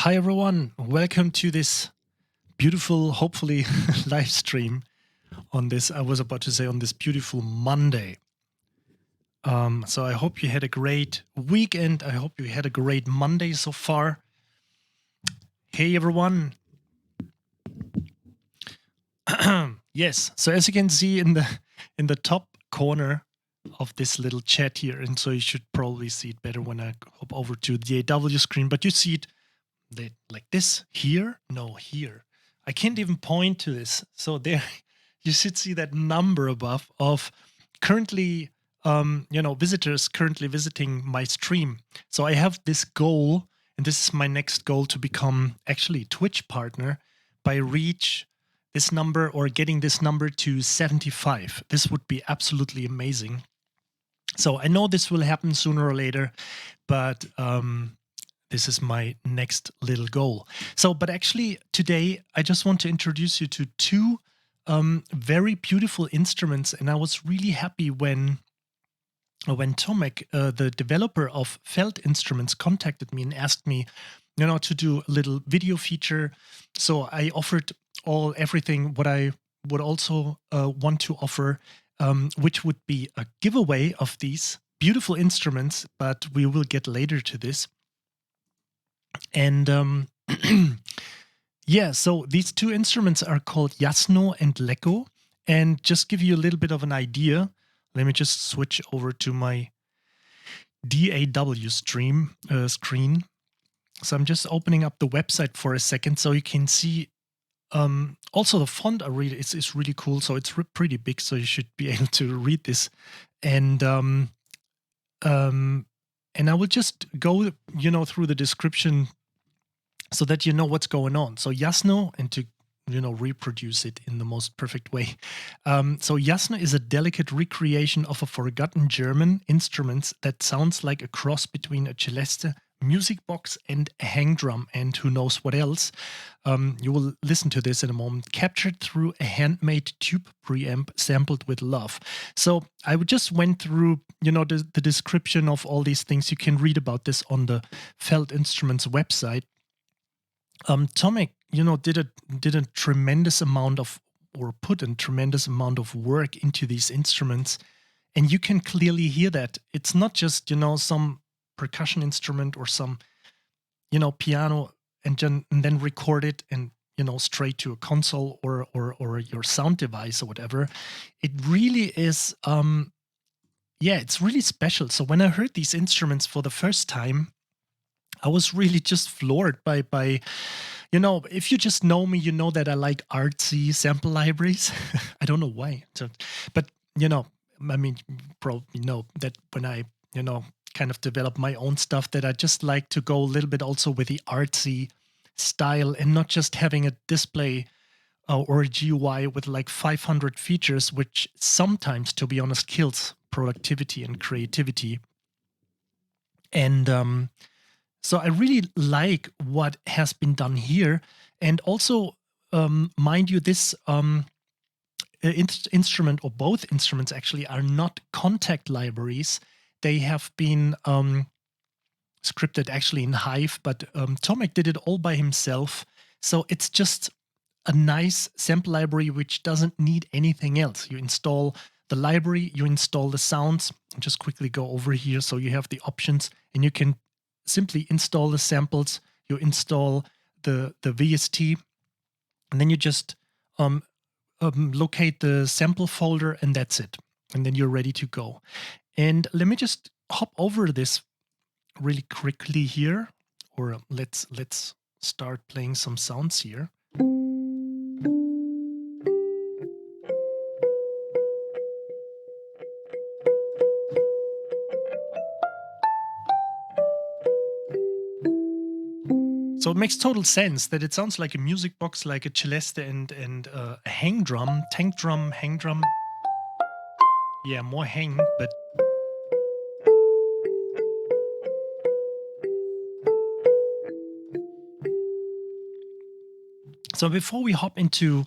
Hi everyone, welcome to this beautiful, hopefully live stream on this, I was about to say on this beautiful Monday. So I hope you had a great weekend. I hope you had a great Monday so far. Hey everyone. Yes, so as you can see in the top corner of this little chat here, and so you should probably see it better when I hop over to the AW screen, but you see it like this here, no, here. I can't even point to this. So there you should see that number above of currently visitors currently visiting my stream. So I have this goal, and this is my next goal, to become actually Twitch partner by reach this number or getting this number to 75. This would be absolutely amazing. So I know this will happen sooner or later, but this is my next little goal. So, but actually today I just want to introduce you to two very beautiful instruments, and I was really happy when Tomek, the developer of Felt Instruments, contacted me and asked me, to do a little video feature. So I offered everything what I would also want to offer, which would be a giveaway of these beautiful instruments, but we will get later to this. And yeah, so these two instruments are called Jasno and Lekko. And just give you a little bit of an idea, let me just switch over to my DAW screen. So I'm just opening up the website for a second so you can see. Also, the font it's really cool. So it's pretty big, so you should be able to read this. And I will just go, through the description so that you know what's going on. So Jasno, and to reproduce it in the most perfect way. So Jasno is a delicate recreation of a forgotten German instrument that sounds like a cross between a celeste, music box, and a hang drum, and who knows what else. You will listen to this in a moment. Captured through a handmade tube preamp sampled with love. So I just went through, the description of all these things. You can read about this on the Felt Instruments website. Tomek, did a tremendous amount of, or put a tremendous amount of work into these instruments, and you can clearly hear that. It's not just, some percussion instrument or some, piano and then record it and, straight to a console or your sound device or whatever. It really is, it's really special. So when I heard these instruments for the first time, I was really just floored by if you just know me, you know that I like artsy sample libraries. I don't know why. So, but, I mean, probably know that when I, kind of develop my own stuff, that I just like to go a little bit also with the artsy style and not just having a display or a GUI with like 500 features, which sometimes, to be honest, kills productivity and creativity. And so I really like what has been done here. And also, mind you, this instrument, or both instruments actually, are not contact libraries. They have been scripted actually in Hive, but Tomek did it all by himself. So it's just a nice sample library which doesn't need anything else. You install the library, you install the sounds. I'll just quickly go over here so you have the options, and you can simply install the samples, you install the VST, and then you just locate the sample folder, and that's it. And then you're ready to go. And let me just hop over this really quickly here, or let's start playing some sounds here. So it makes total sense that it sounds like a music box, like a celeste and a hang drum, tank drum, hang drum. Yeah, more hang, but so before we hop into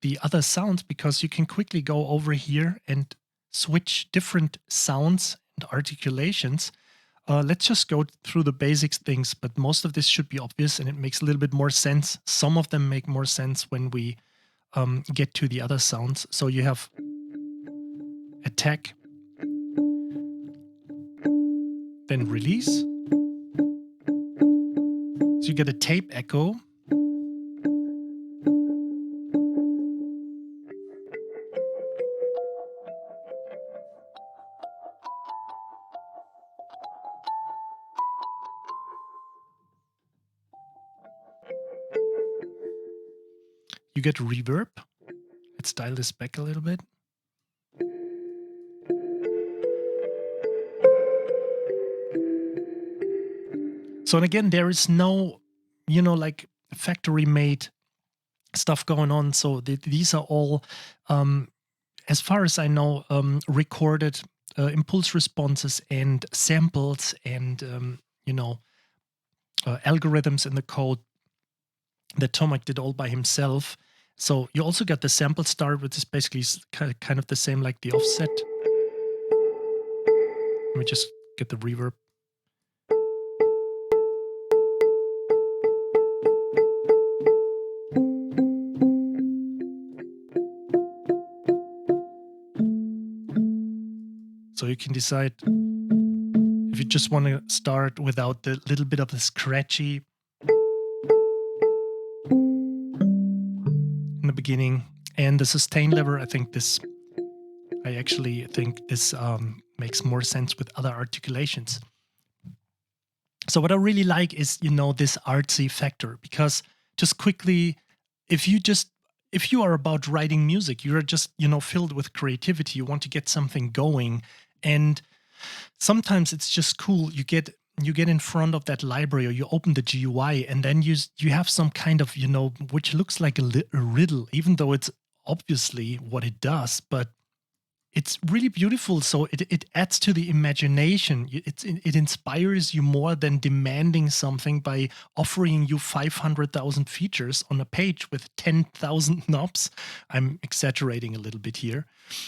the other sounds, because you can quickly go over here and switch different sounds and articulations, let's just go through the basics things, but most of this should be obvious and it makes a little bit more sense. Some of them make more sense when we get to the other sounds. So you have attack, then release. So you get a tape echo. You get reverb. Let's dial this back a little bit. So, and again, there is no, like factory made stuff going on. So these are all, as far as I know, recorded impulse responses and samples and, algorithms in the code that Tomac did all by himself. So you also got the sample start, which is basically kind of the same like the offset. Let me just get the reverb. So you can decide if you just want to start without the little bit of the scratchy in the beginning. And the sustain lever, I actually think this makes more sense with other articulations. So what I really like is, this artsy factor, because just quickly, if you are about writing music, you're just, filled with creativity, you want to get something going. And sometimes it's just cool. You get in front of that library or you open the GUI and then you have some kind of, which looks like a riddle, even though it's obviously what it does, but it's really beautiful. So it adds to the imagination. It inspires you more than demanding something by offering you 500,000 features on a page with 10,000 knobs. I'm exaggerating a little bit here.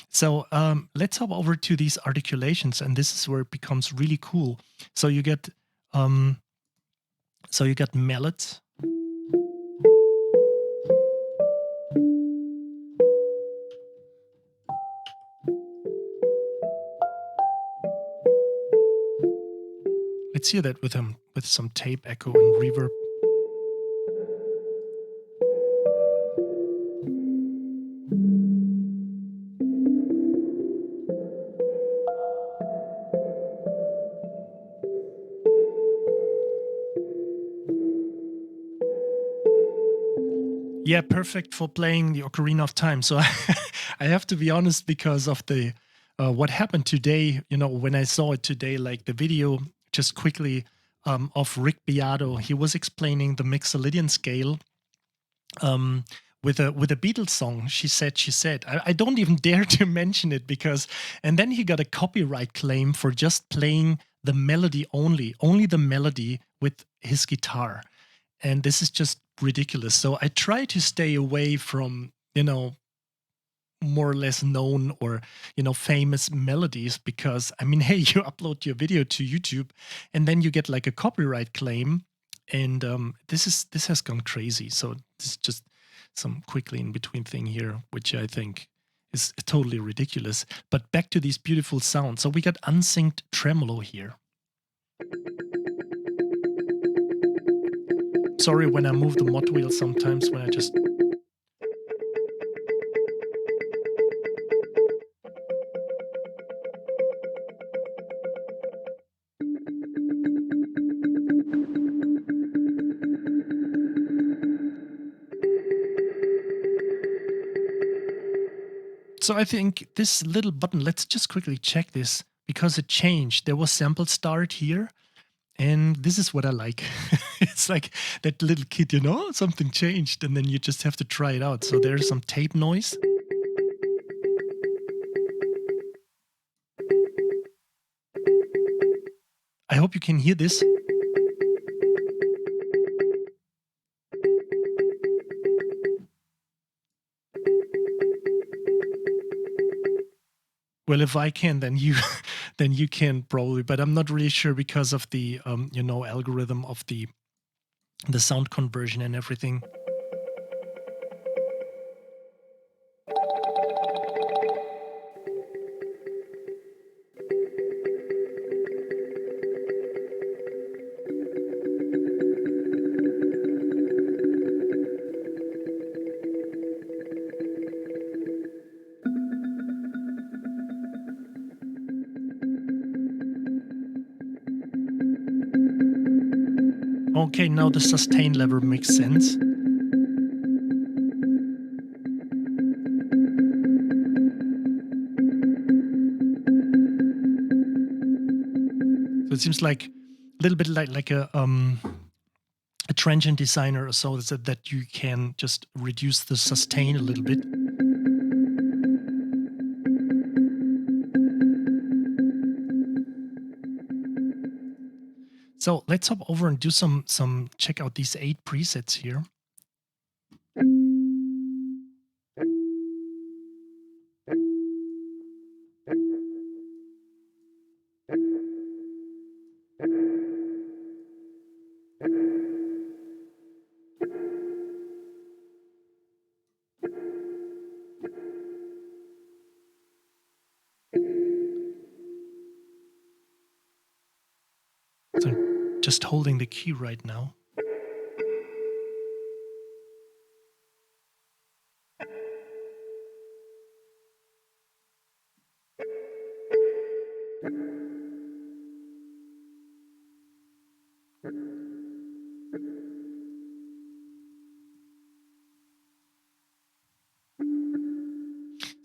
So let's hop over to these articulations, and this is where it becomes really cool. So you get mallets. Let's hear that with some tape echo and reverb. Yeah, perfect for playing the Ocarina of Time. So I have to be honest, because of the what happened today. When I saw it today, like the video, just quickly of Rick Beato, he was explaining the Mixolydian scale with a Beatles song. She said, I don't even dare to mention it and then he got a copyright claim for just playing the melody only the melody with his guitar. And this is just ridiculous. So I try to stay away from, more or less known or, famous melodies, because hey, you upload your video to YouTube and then you get like a copyright claim. And this has gone crazy. So this is just some quickly in between thing here, which I think is totally ridiculous. But back to these beautiful sounds. So we got unsynced tremolo here. Sorry when I move the mod wheel sometimes, when I just... So I think this little button, let's just quickly check this, because it changed. There was sample start here. And this is what I like. It's like that little kid, something changed, and then you just have to try it out. So there's some tape noise. I hope you can hear this. Well, if I can, then you then you can probably, but I'm not really sure because of the algorithm of the sound conversion and everything. Okay, now the sustain level makes sense. So it seems like a little bit like a transient designer or so, that you can just reduce the sustain a little bit. So let's hop over and do some check out these 8 presets here. So I'm just holding the key right now.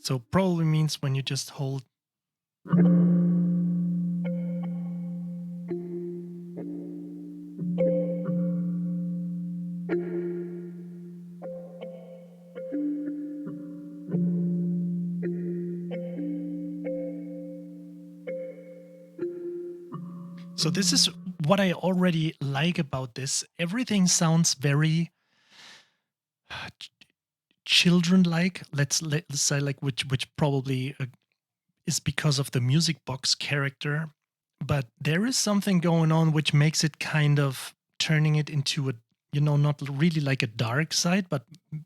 So probably means when you just hold. So this is what I already like about this. Everything sounds very children-like. Let's say, like, which probably is because of the music box character, but there is something going on which makes it kind of turning it into a, not really like a dark side, but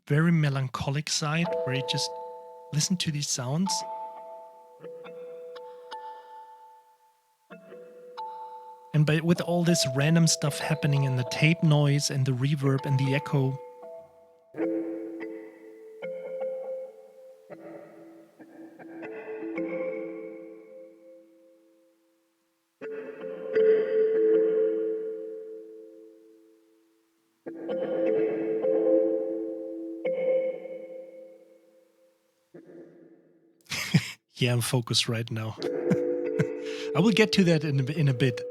very melancholic side, where you just listen to these sounds. And with all this random stuff happening in the tape noise and the reverb and the echo. Yeah, I'm focused right now. I will get to that in a bit.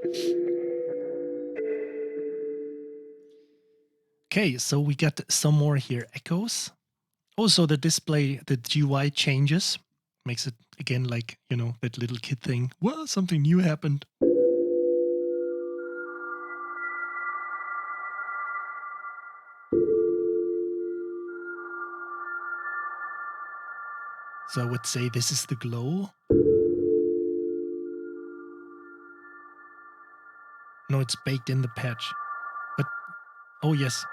Okay, so we got some more here. Echoes. Also, the display, the GUI changes. Makes it, again, like, that little kid thing. Well, something new happened. So I would say this is the glow. No, it's baked in the patch. But, oh yes.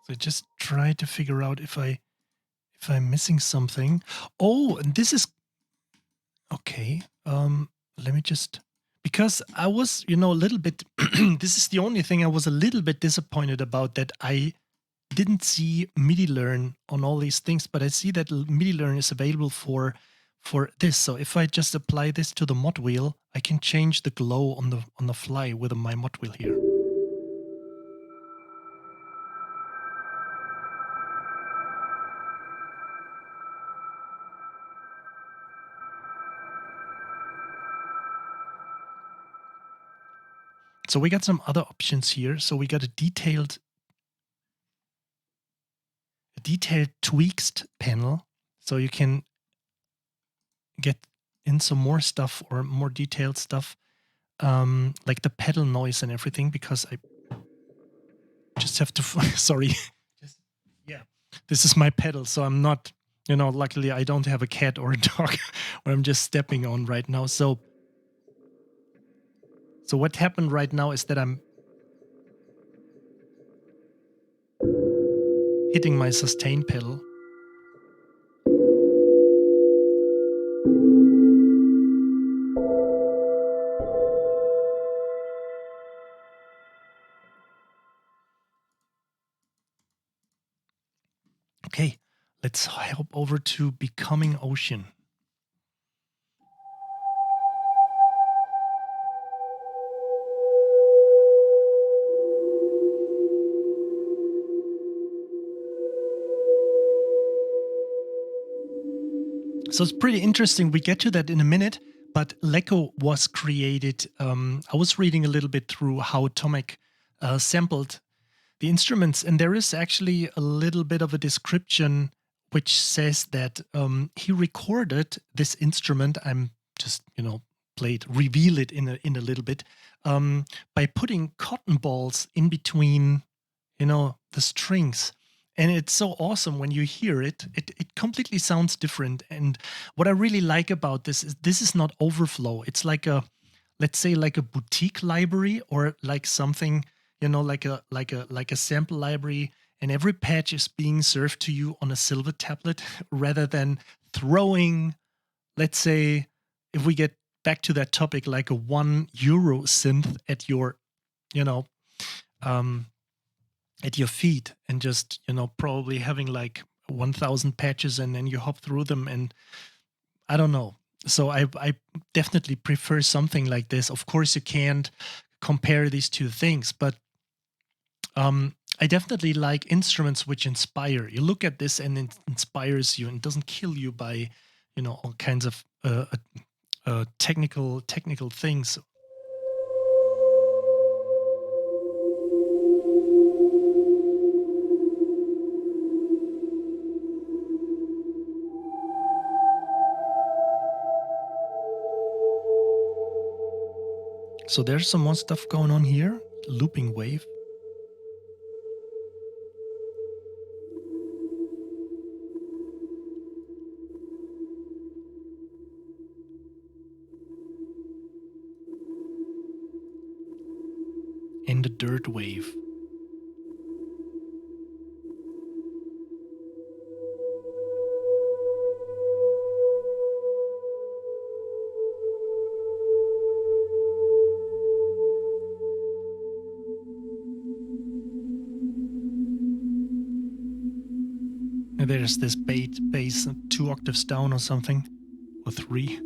So just try to figure out if I'm missing something. Oh, and this is okay. Let me just, because I was, a little bit. This is the only thing I was a little bit disappointed about, that I didn't see MIDI learn on all these things, but I see that MIDI learn is available for for this. So if I just apply this to the mod wheel, I can change the glow on the fly with my mod wheel here. So we got some other options here. So we got a detailed tweaked panel. So you can get in some more stuff or more detailed stuff, like the pedal noise and everything, because I just have to, sorry. Yeah, this is my pedal. So I'm not, luckily I don't have a cat or a dog where I'm just stepping on right now. So what happened right now is that I'm hitting my sustain pedal. Okay, let's hop over to Becoming Ocean. So it's pretty interesting. We get to that in a minute, but Lekko was created. I was reading a little bit through how Tomek sampled the instruments, and there is actually a little bit of a description which says that he recorded this instrument. I'm just, reveal it in a little bit, by putting cotton balls in between, the strings. And it's so awesome when you hear it. It completely sounds different. And what I really like about this is not overflow. It's like let's say like a boutique library, or like something, like a sample library, and every patch is being served to you on a silver tablet rather than throwing, let's say, if we get back to that topic, like a €1 synth at your, at your feet, and just, probably having like 1,000 patches, and then you hop through them, and I don't know. So I definitely prefer something like this. Of course, you can't compare these two things, but I definitely like instruments which inspire. You look at this and it inspires you and doesn't kill you by, all kinds of technical things. So there's some more stuff going on here. Looping wave. And the dirt wave. And there's this bass 2 octaves down or something, or 3.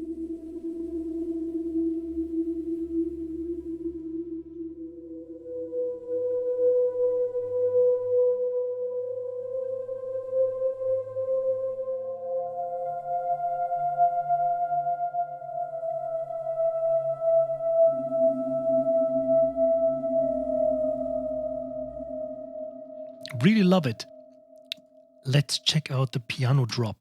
Really love it. Let's check out the piano drop.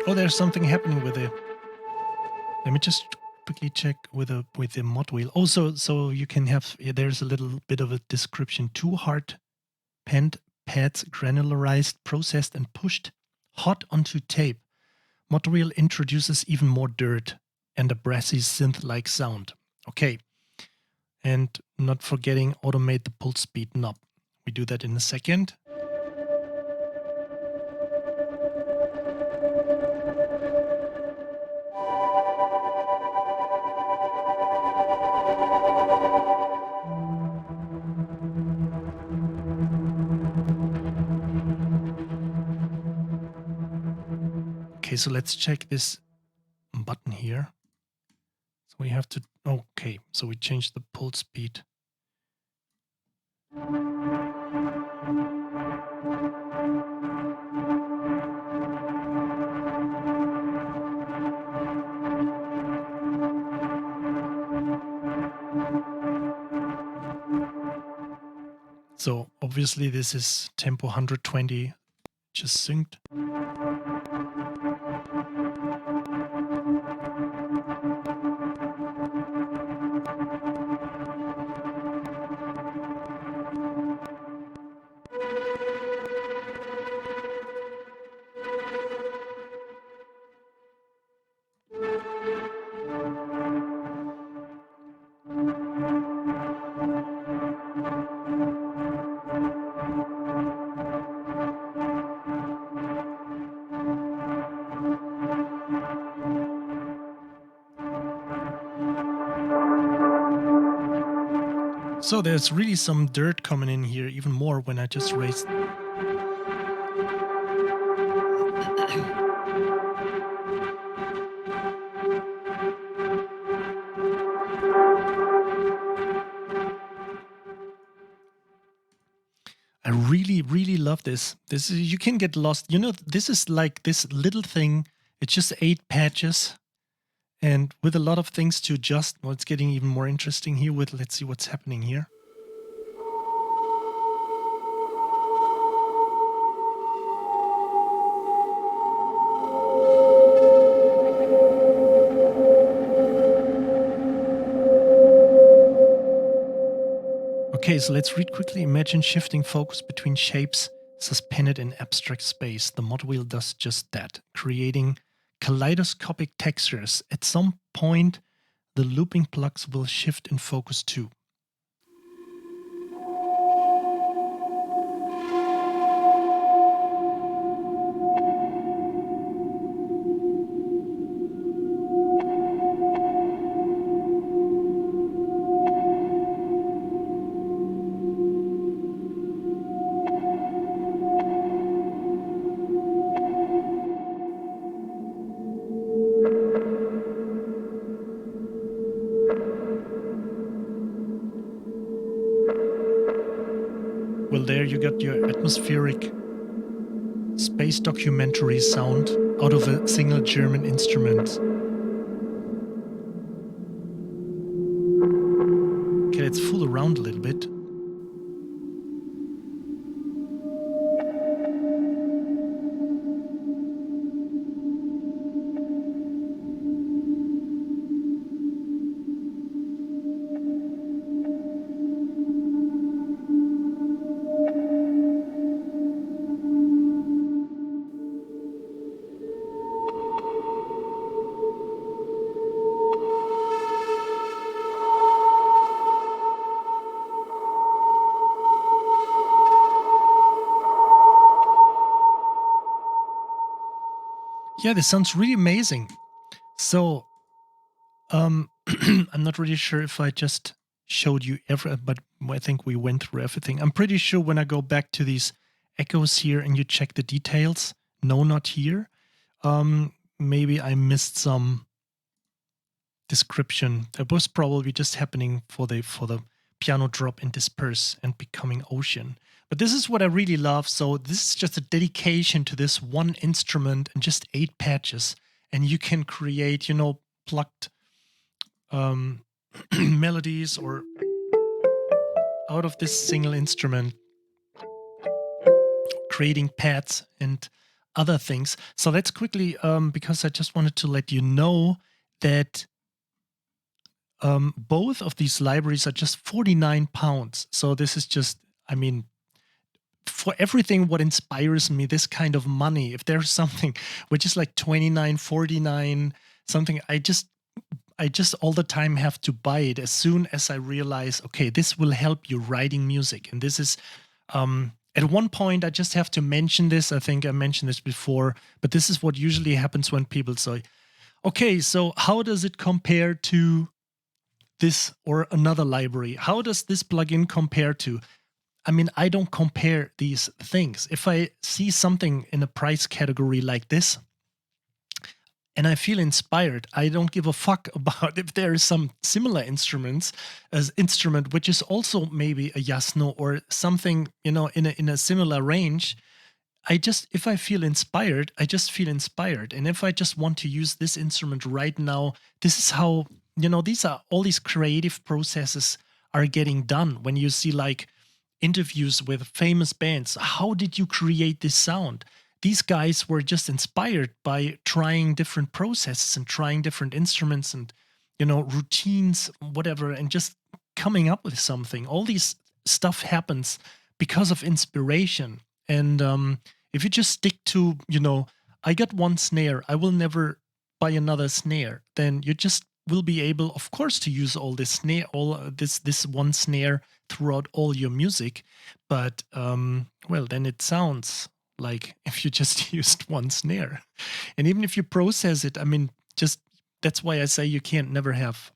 Oh, there's something happening with it. Let me just quickly check with the mod wheel. Also, so you can have, there's a little bit of a description. 2 hard penned pads, granularized, processed, and pushed hot onto tape. Mod wheel introduces even more dirt and a brassy synth-like sound. Okay. And not forgetting automate the pulse speed knob. We do that in a second. Okay, so let's check this button here. So we have to, okay, so we changed the pull speed. So obviously this is tempo 120, just synced. So there's really some dirt coming in here, even more when I just raised. I really, really love this. You can get lost. This is like this little thing. It's just 8 patches. And with a lot of things to adjust. Well, it's getting even more interesting here with, let's see what's happening here. Okay, so let's read quickly. Imagine shifting focus between shapes suspended in abstract space. The mod wheel does just that, creating kaleidoscopic textures. At some point, the looping plugs will shift in focus too. Well, there you got your atmospheric space documentary sound out of a single German instrument. Okay, let's fool around a little bit. Yeah, this sounds really amazing. So, I'm not really sure if I just showed you but I think we went through everything. I'm pretty sure when I go back to these echoes here and you check the details, no, not here. Maybe I missed some description. That was probably just happening for the piano drop and disperse and becoming ocean. But this is what I really love. So this is just a dedication to this one instrument and just 8 patches. And you can create, plucked melodies or out of this single instrument, creating pads and other things. So let's quickly, because I just wanted to let you know that both of these libraries are just £49. So this is just, for everything what inspires me, this kind of money, if there's something which is like 29, 49, something, I just all the time have to buy it as soon as I realize, okay, this will help you writing music. And this is, at one point, I just have to mention this. I think I mentioned this before, but this is what usually happens when people say, okay, so how does it compare to this or another library? How does this plugin compare to? I don't compare these things. If I see something in a price category like this, and I feel inspired. I don't give a fuck about if there is some similar instrument which is also maybe a Jasno or something, in a similar range. If I feel inspired, I just feel inspired. And if I just want to use this instrument right now, this is how, all these creative processes are getting done. When you see like interviews with famous bands, how did you create this sound? These guys were just inspired by trying different processes and trying different instruments and, routines, whatever, and just coming up with something. All these stuff happens because of inspiration. And if you just stick to, I got one snare, I will never buy another snare, then you just will be able, of course, to use all this one snare throughout all your music. But well, then it sounds like if you just used one snare. And even if you process it, that's why I say you can't never have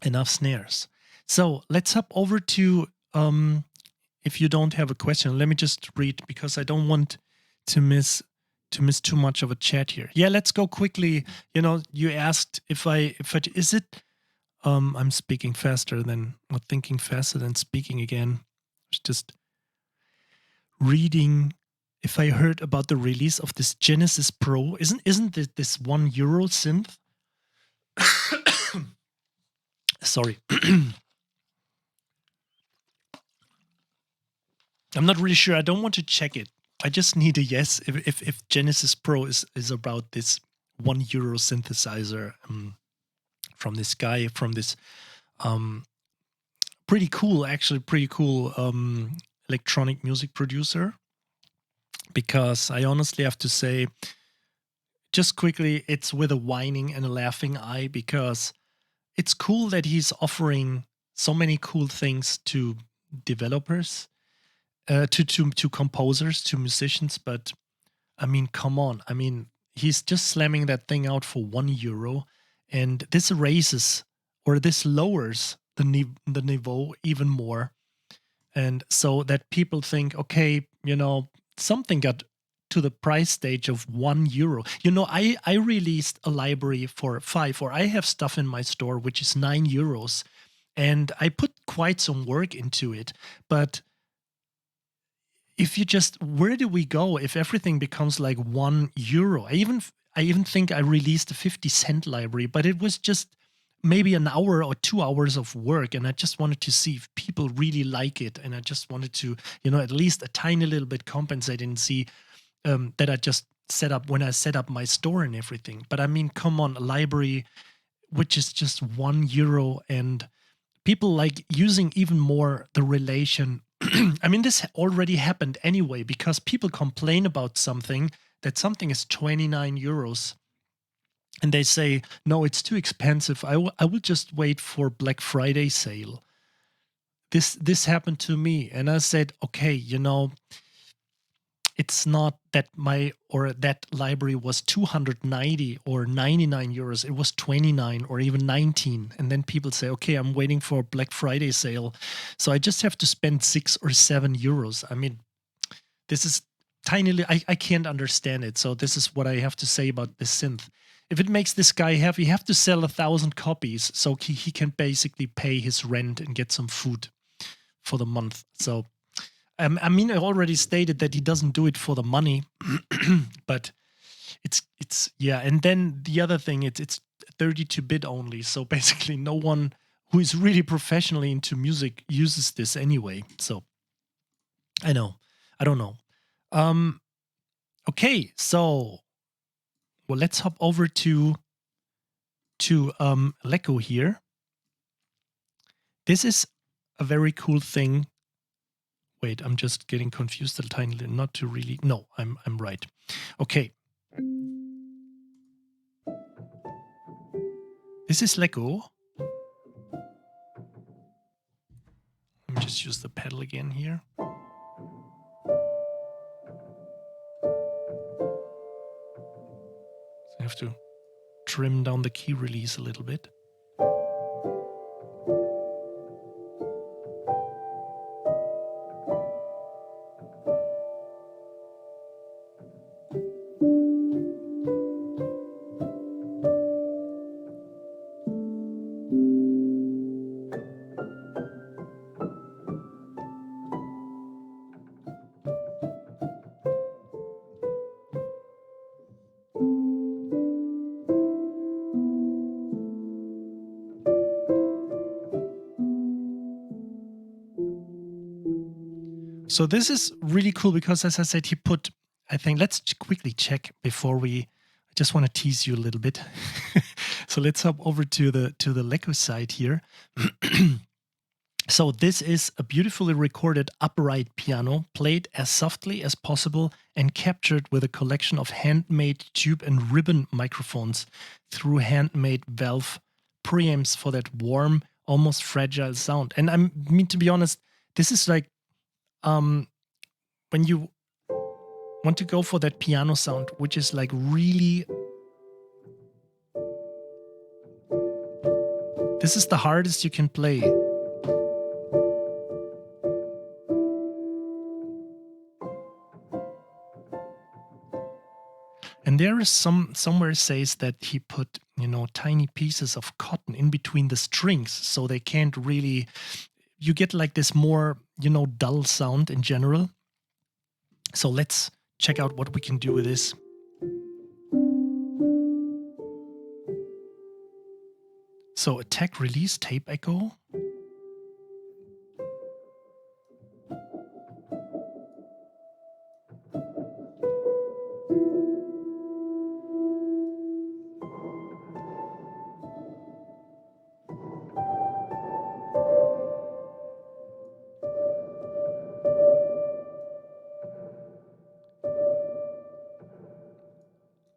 enough snares. So let's hop over to if you don't have a question, let me just read because I don't want to miss too much of a chat here. Yeah, let's go quickly. You asked if is it I'm speaking faster than or thinking faster than speaking again. It's just reading if I heard about the release of this Genesis Pro. Isn't it this €1 synth? Sorry. I'm not really sure. I don't want to check it. I just need a yes if Genesis Pro is about this €1 synthesizer from this guy, from this pretty cool electronic music producer. Because I honestly have to say, just quickly, it's with a whining and a laughing eye, because it's cool that he's offering so many cool things to developers, to composers, to musicians. But come on. He's just slamming that thing out for €1, and this raises or this lowers the niveau even more. And so that people think, okay, something got to the price stage of €1. I released a library for 5, or I have stuff in my store which is €9, and I put quite some work into it. But if you where do we go if everything becomes like €1? I even think I released a 50-cent library, but it was just maybe an hour or 2 hours of work, and I just wanted to see if people really like it, and I just wanted to, at least a tiny little bit compensate and see that I just set up when I set up my store and everything. But come on, a library which is just €1, and people like using even more the relation. This already happened anyway, because people complain about something, that something is €29. And they say, no, it's too expensive. I will just wait for Black Friday sale. This happened to me. And I said, okay, it's not that that library was 290 or €99. It was 29 or even 19. And then people say, okay, I'm waiting for Black Friday sale, so I just have to spend €6 or €7. This is tiny. I can't understand it. So this is what I have to say about this synth. If it makes this guy happy, you have to sell 1,000 copies so he can basically pay his rent and get some food for the month. So, I already stated that he doesn't do it for the money, but it's yeah. And then the other thing, it's 32-bit only. So basically, no one who is really professionally into music uses this anyway. So I don't know. Okay, so. Well, let's hop over to Lekko here. This is a very cool thing. Wait, I'm just getting confused a tiny little. Not to really. No, I'm right. Okay. This is Lekko. Let me just use the pedal again here. So I have to trim down the key release a little bit. So this is really cool because, as I said, he put, I think, let's quickly check before I just want to tease you a little bit. So let's hop over to the Lekko side here. So this is a beautifully recorded upright piano played as softly as possible and captured with a collection of handmade tube and ribbon microphones through handmade valve preamps for that warm, almost fragile sound. And I mean, to be honest, this is like when you want to go for that piano sound, which is like really, this is the hardest you can play. And there is somewhere says that he put, tiny pieces of cotton in between the strings so they can't really, you get like this more, dull sound in general. So let's check out what we can do with this. So attack, release, tape echo.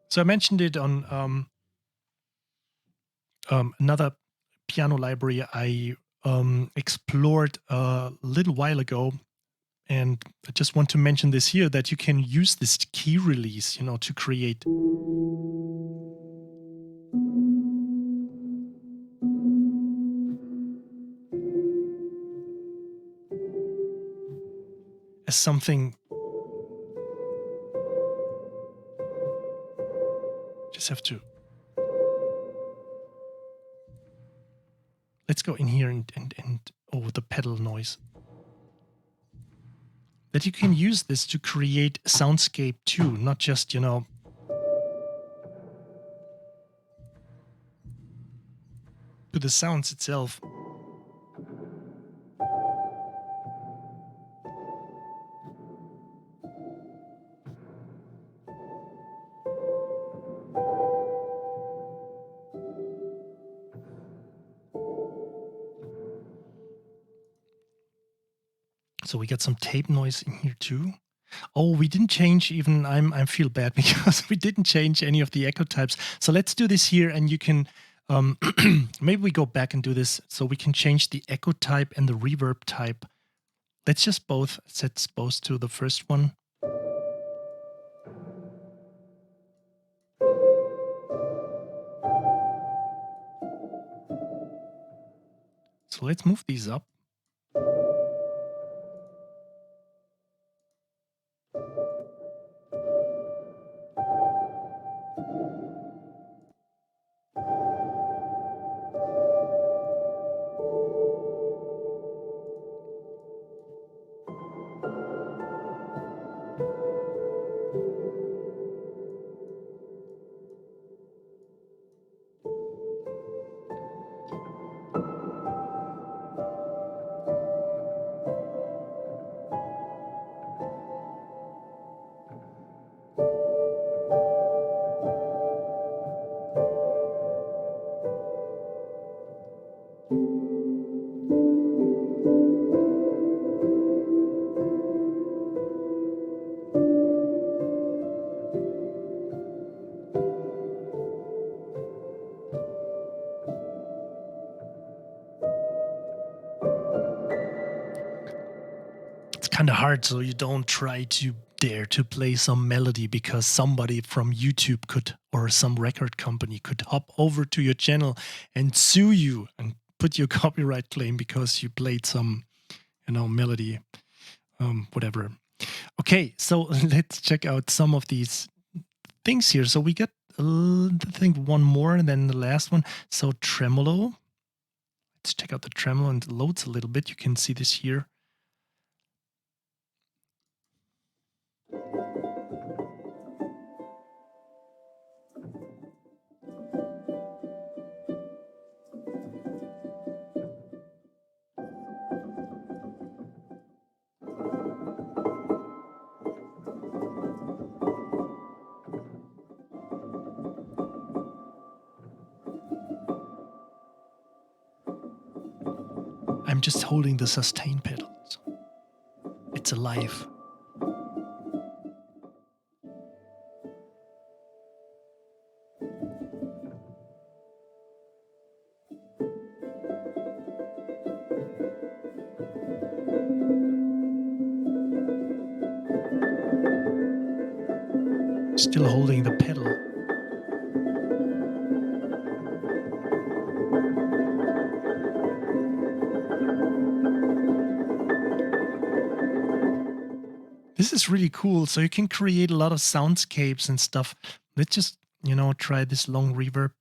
So I mentioned it on another piano library I explored a little while ago. And I just want to mention this here, that you can use this key release, to create as something. Just have to. Let's go in here and the pedal noise. That you can use this to create soundscape too, not just, to the sounds itself. So we got some tape noise in here too. Oh, we didn't change even, I feel bad because we didn't change any of the echo types. So let's do this here, and you can, maybe we go back and do this so we can change the echo type and the reverb type. Let's just set both to the first one. So let's move these up. Kind of hard, so you don't try to dare to play some melody because somebody from YouTube could, or some record company could hop over to your channel and sue you and put your copyright claim because you played some, melody, whatever. Okay, so let's check out some of these things here. So we got, I think, one more than the last one. So Tremolo. Let's check out the Tremolo, and it loads a little bit. You can see this here. just holding the sustain pedal. So it's alive. Still holding the pedal. This is really cool. So you can create a lot of soundscapes and stuff. Let's just, try this long reverb.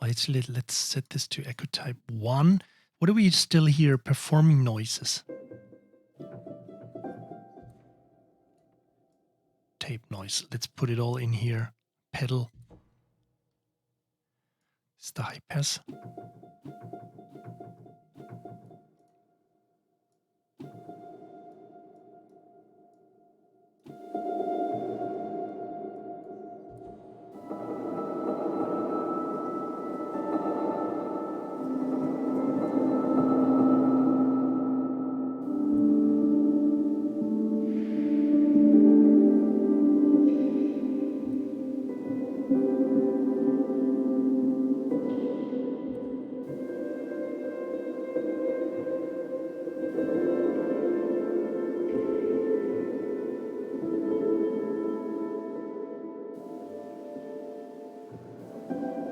Actually, let's set this to echo type 1. What do we still hear? Performing noises. Tape noise. Let's put it all in here. Pedal. It's the high pass.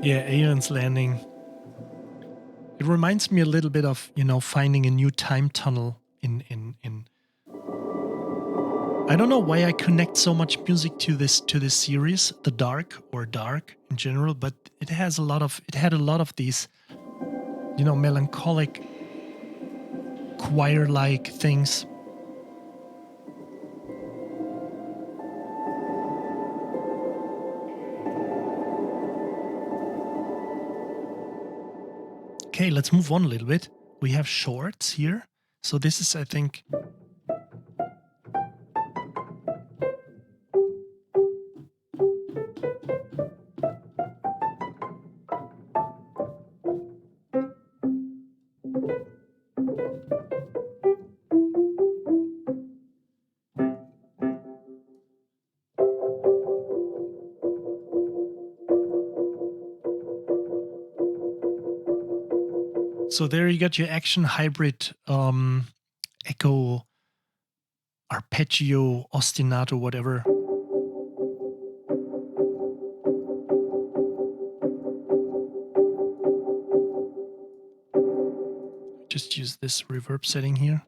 Yeah, Aeon's Landing. It reminds me a little bit of, finding a new time tunnel in I don't know why I connect so much music to this series, The Dark or Dark in general, but it had a lot of these, melancholic choir-like things. Okay, let's move on a little bit. We have shorts here. So this is, I think... So there you got your action hybrid echo, arpeggio, ostinato, whatever. Just use this reverb setting here.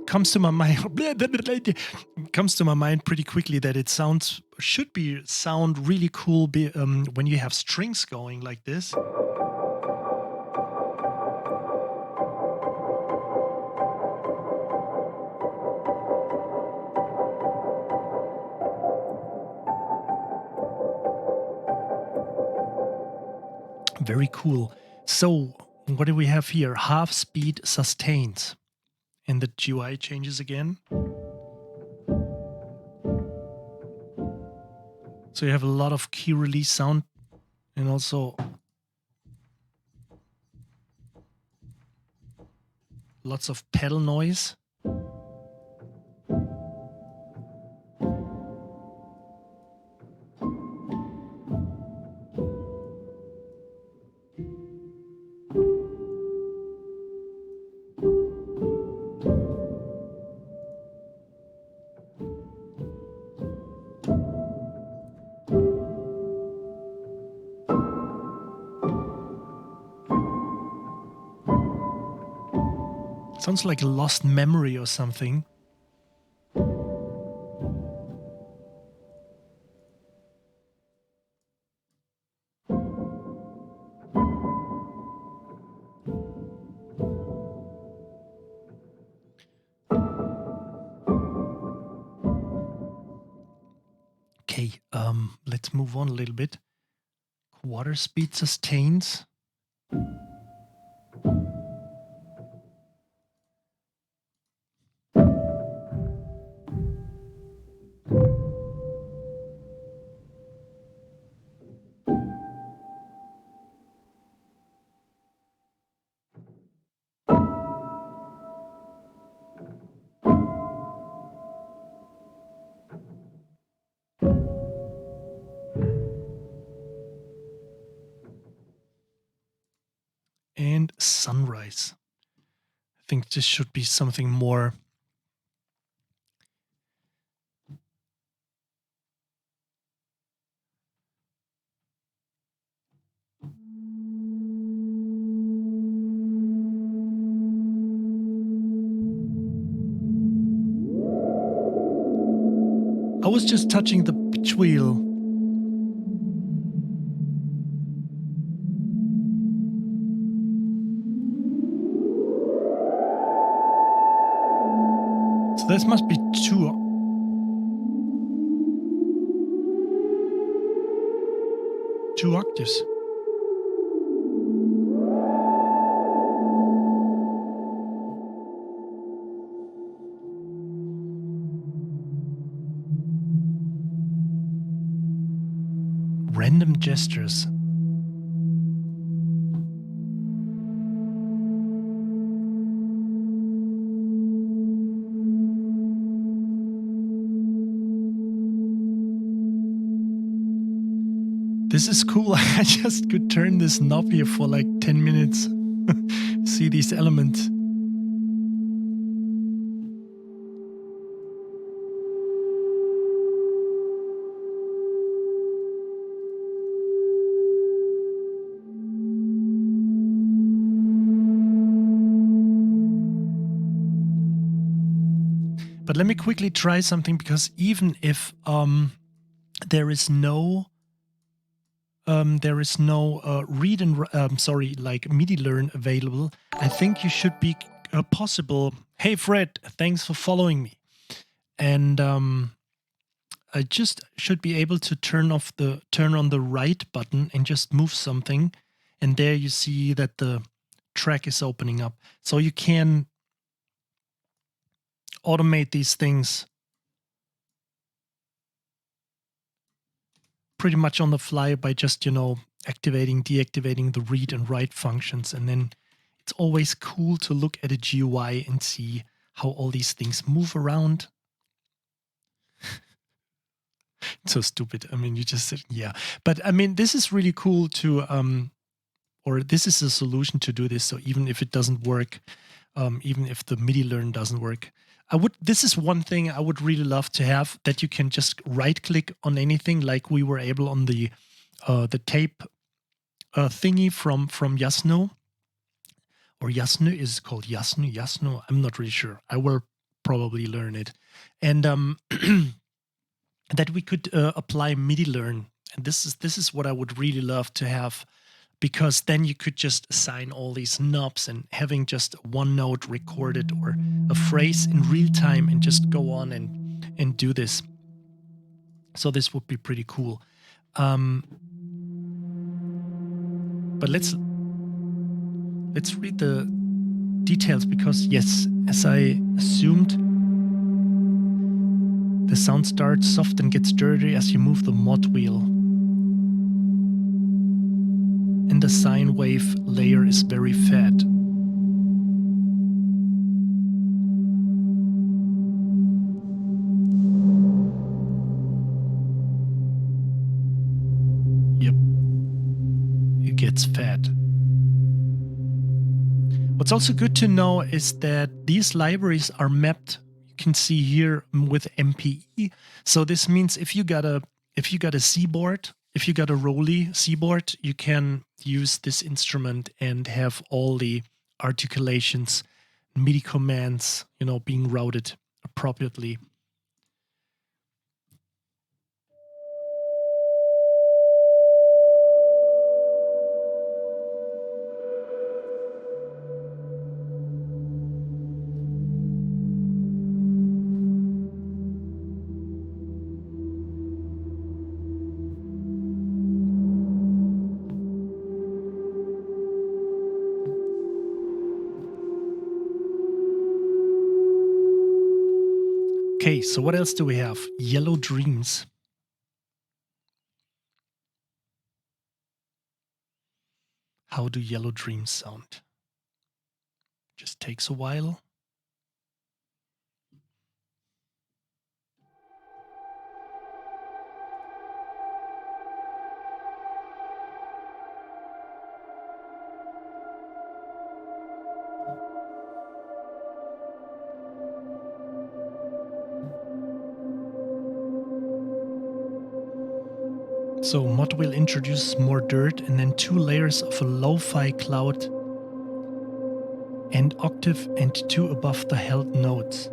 Comes to my mind pretty quickly that it should sound really cool when you have strings going like this. Very cool. So what do we have here? Half speed sustains. And the GUI changes again. So you have a lot of key release sound and also lots of pedal noise. Sounds like a lost memory or something. Okay, let's move on a little bit. Quarter speed sustains. And sunrise. I think this should be something more. I was just touching the pitch wheel. So this must be two octaves. Random gestures. This is cool. I just could turn this knob here for like 10 minutes. See these elements. But let me quickly try something, because even if there is no read and like MIDI learn available, I think you should be possible. Hey Fred, thanks for following me. And I just should be able to turn on the right button and just move something, and there you see that the track is opening up. So you can automate these things pretty much on the fly by just, activating, deactivating the read and write functions. And then it's always cool to look at a GUI and see how all these things move around. So stupid. I mean, you just said, yeah. But I mean, this is really cool to, or this is a solution to do this. So even if it doesn't work, even if the MIDI learn doesn't work, this is one thing I would really love to have, that you can just right click on anything, like we were able on the tape thingy from Jasno. Or Jasno, is it called Jasno? I'm not really sure. I will probably learn it. And that we could apply MIDI learn. And this is what I would really love to have, because then you could just assign all these knobs, and having just one note recorded or a phrase in real time, and just go on and do this. So this would be pretty cool. But let's read the details, because yes, as I assumed, the sound starts soft and gets dirty as you move the mod wheel. And the sine wave layer is very fat. Yep. It gets fat. What's also good to know is that these libraries are mapped, you can see here, with MPE. So this means if you got a C board, if you got a Rolly C board, you can use this instrument and have all the articulations, MIDI commands, being routed appropriately. Okay, so what else do we have? Yellow Dreams. How do yellow dreams sound? Just takes a while. So mod will introduce more dirt and then 2 layers of a lo-fi cloud and octave and 2 above the held notes.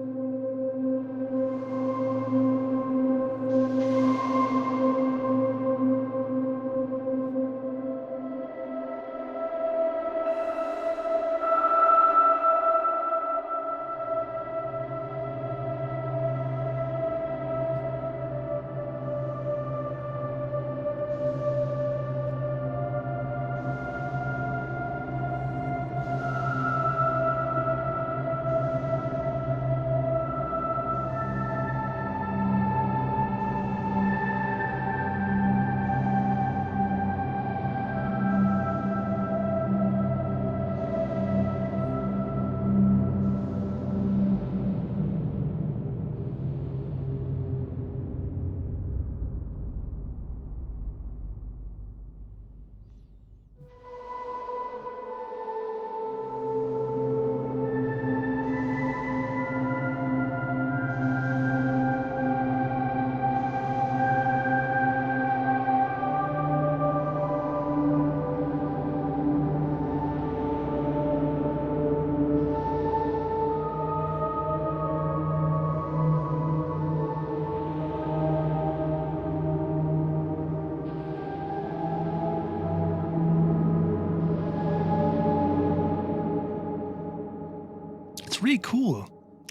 It's really cool.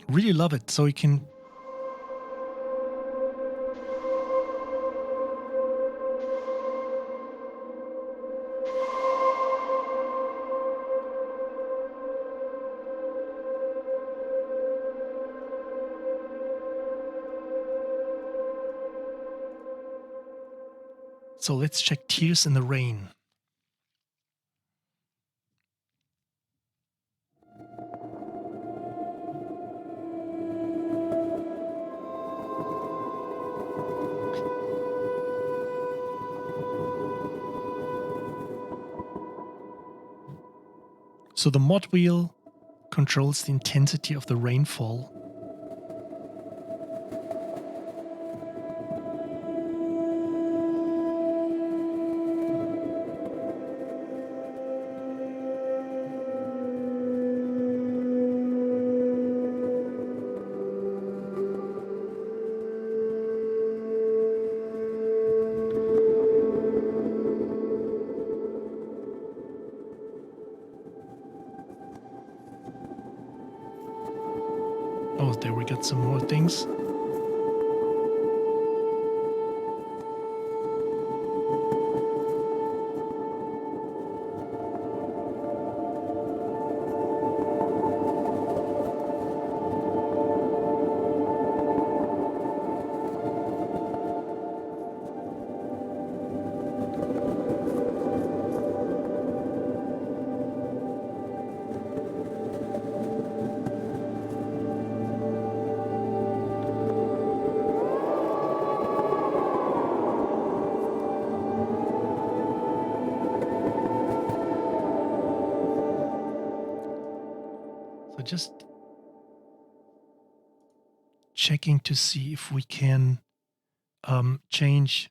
Really love it. So you can So let's check Tears in the Rain. So the mod wheel controls the intensity of the rainfall. Oh, there we got some more things. So just checking to see if we can change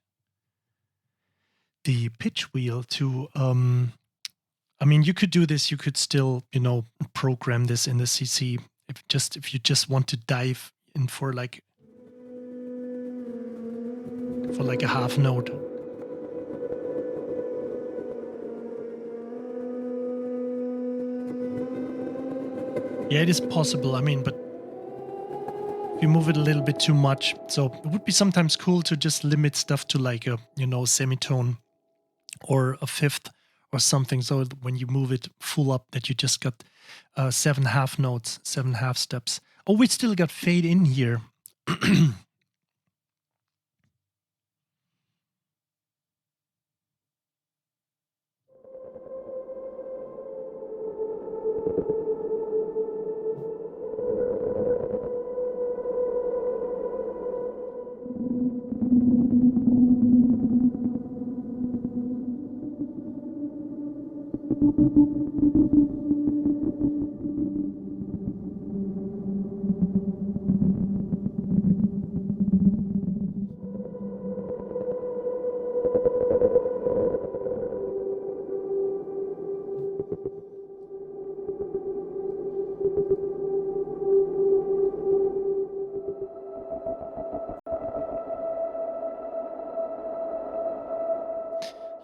the pitch wheel to I mean, you could do this, you could still, program this in the CC if you just want to dive in for like a half note. Yeah, it is possible. I mean, but if you move it a little bit too much, so it would be sometimes cool to just limit stuff to like a, semitone or a fifth or something. So when you move it full up, that you just got 7 half notes, 7 half steps. Oh, we still got fade in here.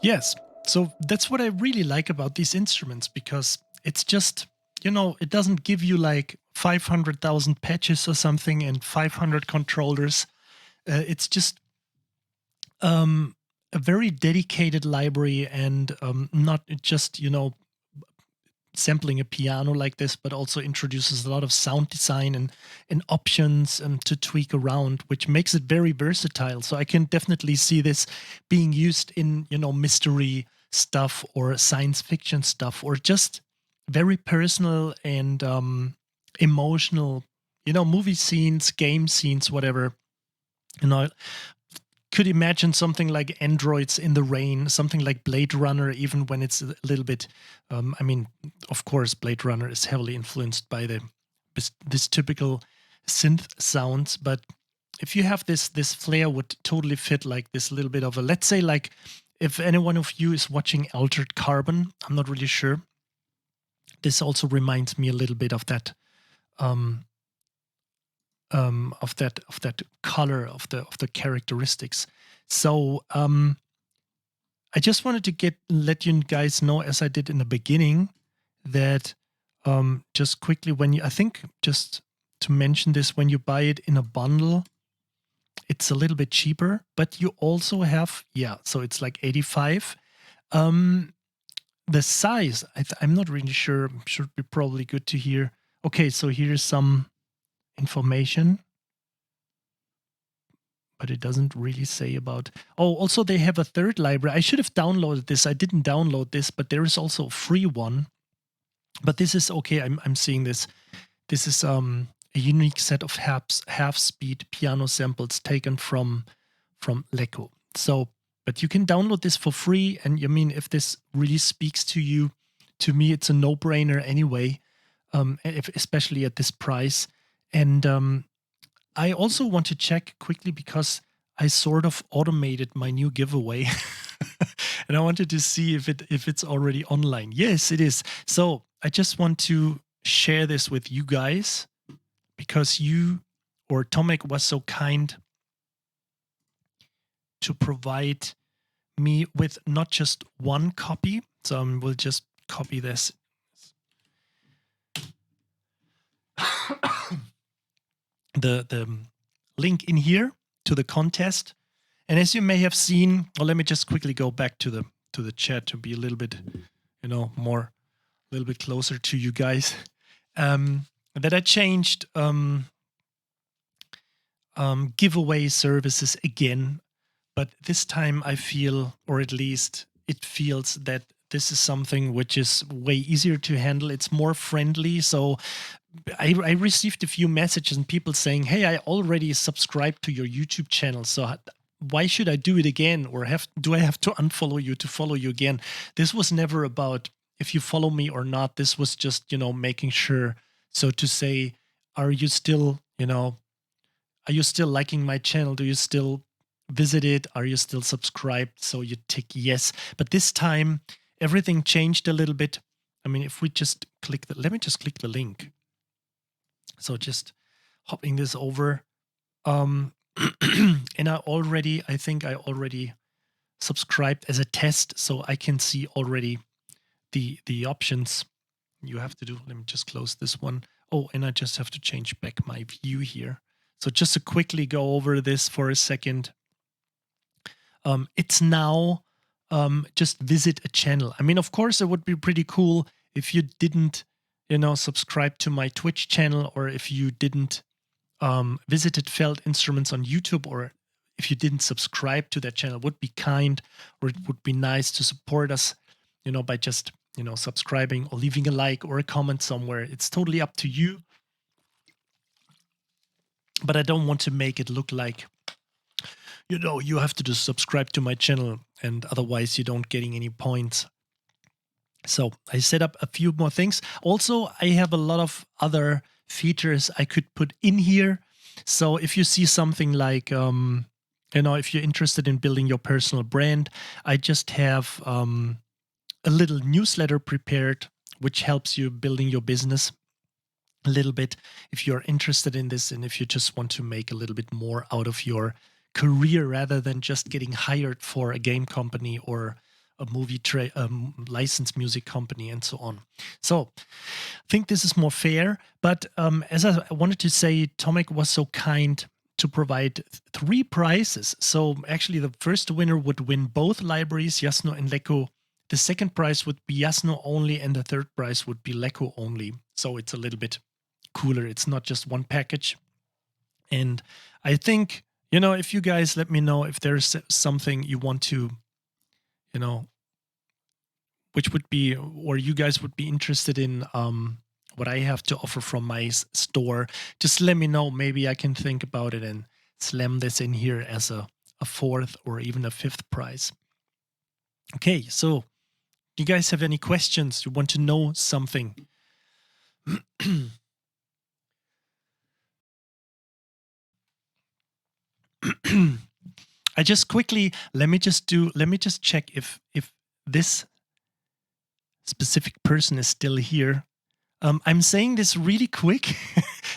Yes. So that's what I really like about these instruments, because it's just, it doesn't give you like 500,000 patches or something and 500 controllers. It's just a very dedicated library, and not just, sampling a piano like this, but also introduces a lot of sound design and options to tweak around, which makes it very versatile. So I can definitely see this being used in, mystery stuff or science fiction stuff, or just very personal and emotional, movie scenes, game scenes, whatever. Could imagine something like Androids in the Rain, something like Blade Runner, even when it's a little bit. Of course, Blade Runner is heavily influenced by this typical synth sounds. But if you have this flair, would totally fit like this little bit of a. Let's say like if any one of you is watching Altered Carbon, I'm not really sure. This also reminds me a little bit of that. Of that color of the characteristics. So I just wanted to let you guys know, as I did in the beginning, that just quickly, I think just to mention this, when you buy it in a bundle, it's a little bit cheaper, but you also have, so it's like 85. The size, I'm not really sure, should be probably good to hear. Okay, so here's some information, but it doesn't really say about. Oh, also they have a third library. I should have downloaded this. I didn't download this, but there is also a free one. But this is okay. I'm seeing this. This is a unique set of half-speed piano samples taken from Lekko. So, but you can download this for free. And if this really speaks to you, to me, it's a no-brainer anyway. Especially at this price. And I also want to check quickly, because I sort of automated my new giveaway. And I wanted to see if it's already online. Yes, it is. So I just want to share this with you guys, because Tomek was so kind to provide me with not just one copy. So we'll just copy this. the link in here to the contest. And as you may have seen, let me just quickly go back to the chat to be a little bit, a little bit closer to you guys. That I changed giveaway services again, but this time I feel, or at least it feels, that this is something which is way easier to handle. It's more friendly. So I received a few messages and people saying, hey, I already subscribed to your YouTube channel, so why should I do it again? Or do I have to unfollow you to follow you again? This was never about if you follow me or not. This was just, making sure, so to say, are you still liking my channel? Do you still visit it? Are you still subscribed? So you tick yes. But this time, everything changed a little bit. If we just let me just click the link. So just hopping this over. And I think I already subscribed as a test, so I can see already the options you have to do. Let me just close this one. Oh, and I just have to change back my view here. So just to quickly go over this for a second. It's now just visit a channel. Of course, it would be pretty cool if you didn't, subscribe to my Twitch channel, or if you didn't visited Felt Instruments on YouTube, or if you didn't subscribe to that channel, would be kind, or it would be nice to support us, by just, subscribing or leaving a like or a comment somewhere. It's totally up to you. But I don't want to make it look like, you have to just subscribe to my channel and otherwise you don't getting any points. So I set up a few more things. Also, I have a lot of other features I could put in here. So if you see something like, if you're interested in building your personal brand, I just have a little newsletter prepared, which helps you building your business a little bit if you're interested in this, and if you just want to make a little bit more out of your career rather than just getting hired for a game company or a movie licensed music company and so on. So I think this is more fair. But as I wanted to say, Tomek was so kind to provide 3 prizes. So actually the first winner would win both libraries, Jasno and Lekko. The second prize would be Jasno only, and the third prize would be Lekko only. So it's a little bit cooler. It's not just one package. And I think, if you guys let me know if there's something you want to, which would be, or you guys would be interested in what I have to offer from my store, just let me know. Maybe I can think about it and slam this in here as a 4th or even a 5th prize. Okay, so do you guys have any questions? You want to know something? I just quickly, let me just check if this specific person is still here. I'm saying this really quick.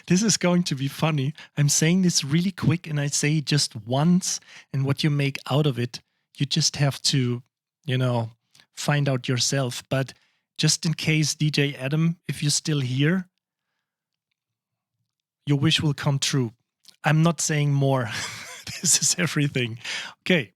This is going to be funny. I'm saying this really quick, and I say just once, and what you make out of it, you just have to, find out yourself. But just in case, DJ Adam, if you're still here, your wish will come true. I'm not saying more. This is everything. Okay.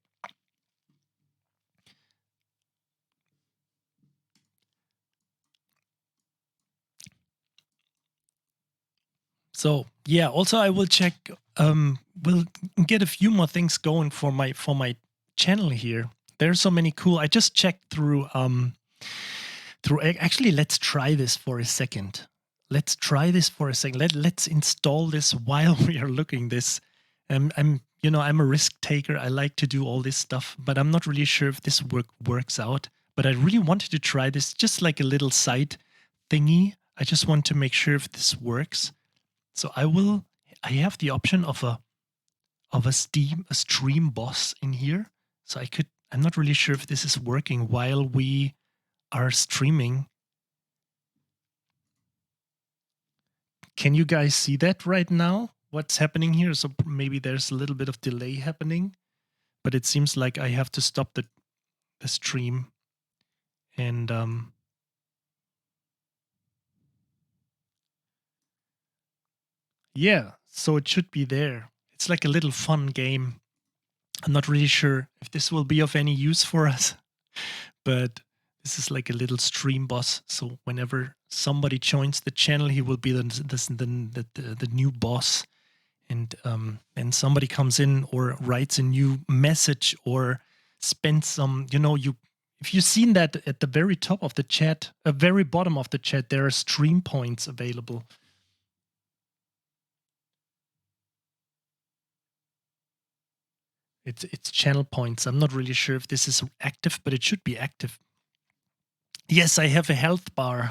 So yeah, also I will check. We'll get a few more things going for my channel here. There's so many cool. I just checked through. Actually, let's try this for a second. Let's install this while we are looking this. I'm a risk taker. I like to do all this stuff, but I'm not really sure if this works out. But I really wanted to try this, just like a little side thingy. I just want to make sure if this works. So I have the option of a stream boss in here. So I'm not really sure if this is working while we are streaming. Can you guys see that right now? What's happening here? So maybe there's a little bit of delay happening, but it seems like I have to stop the stream. And yeah, so it should be there. It's like a little fun game. I'm not really sure if this will be of any use for us, but this is like a little stream boss. So whenever somebody joins the channel, he will be the new boss. And somebody comes in or writes a new message or spends some, if you've seen that at the very top of the chat, very bottom of the chat, there are stream points available. It's channel points. I'm not really sure if this is active, but it should be active. Yes, I have a health bar.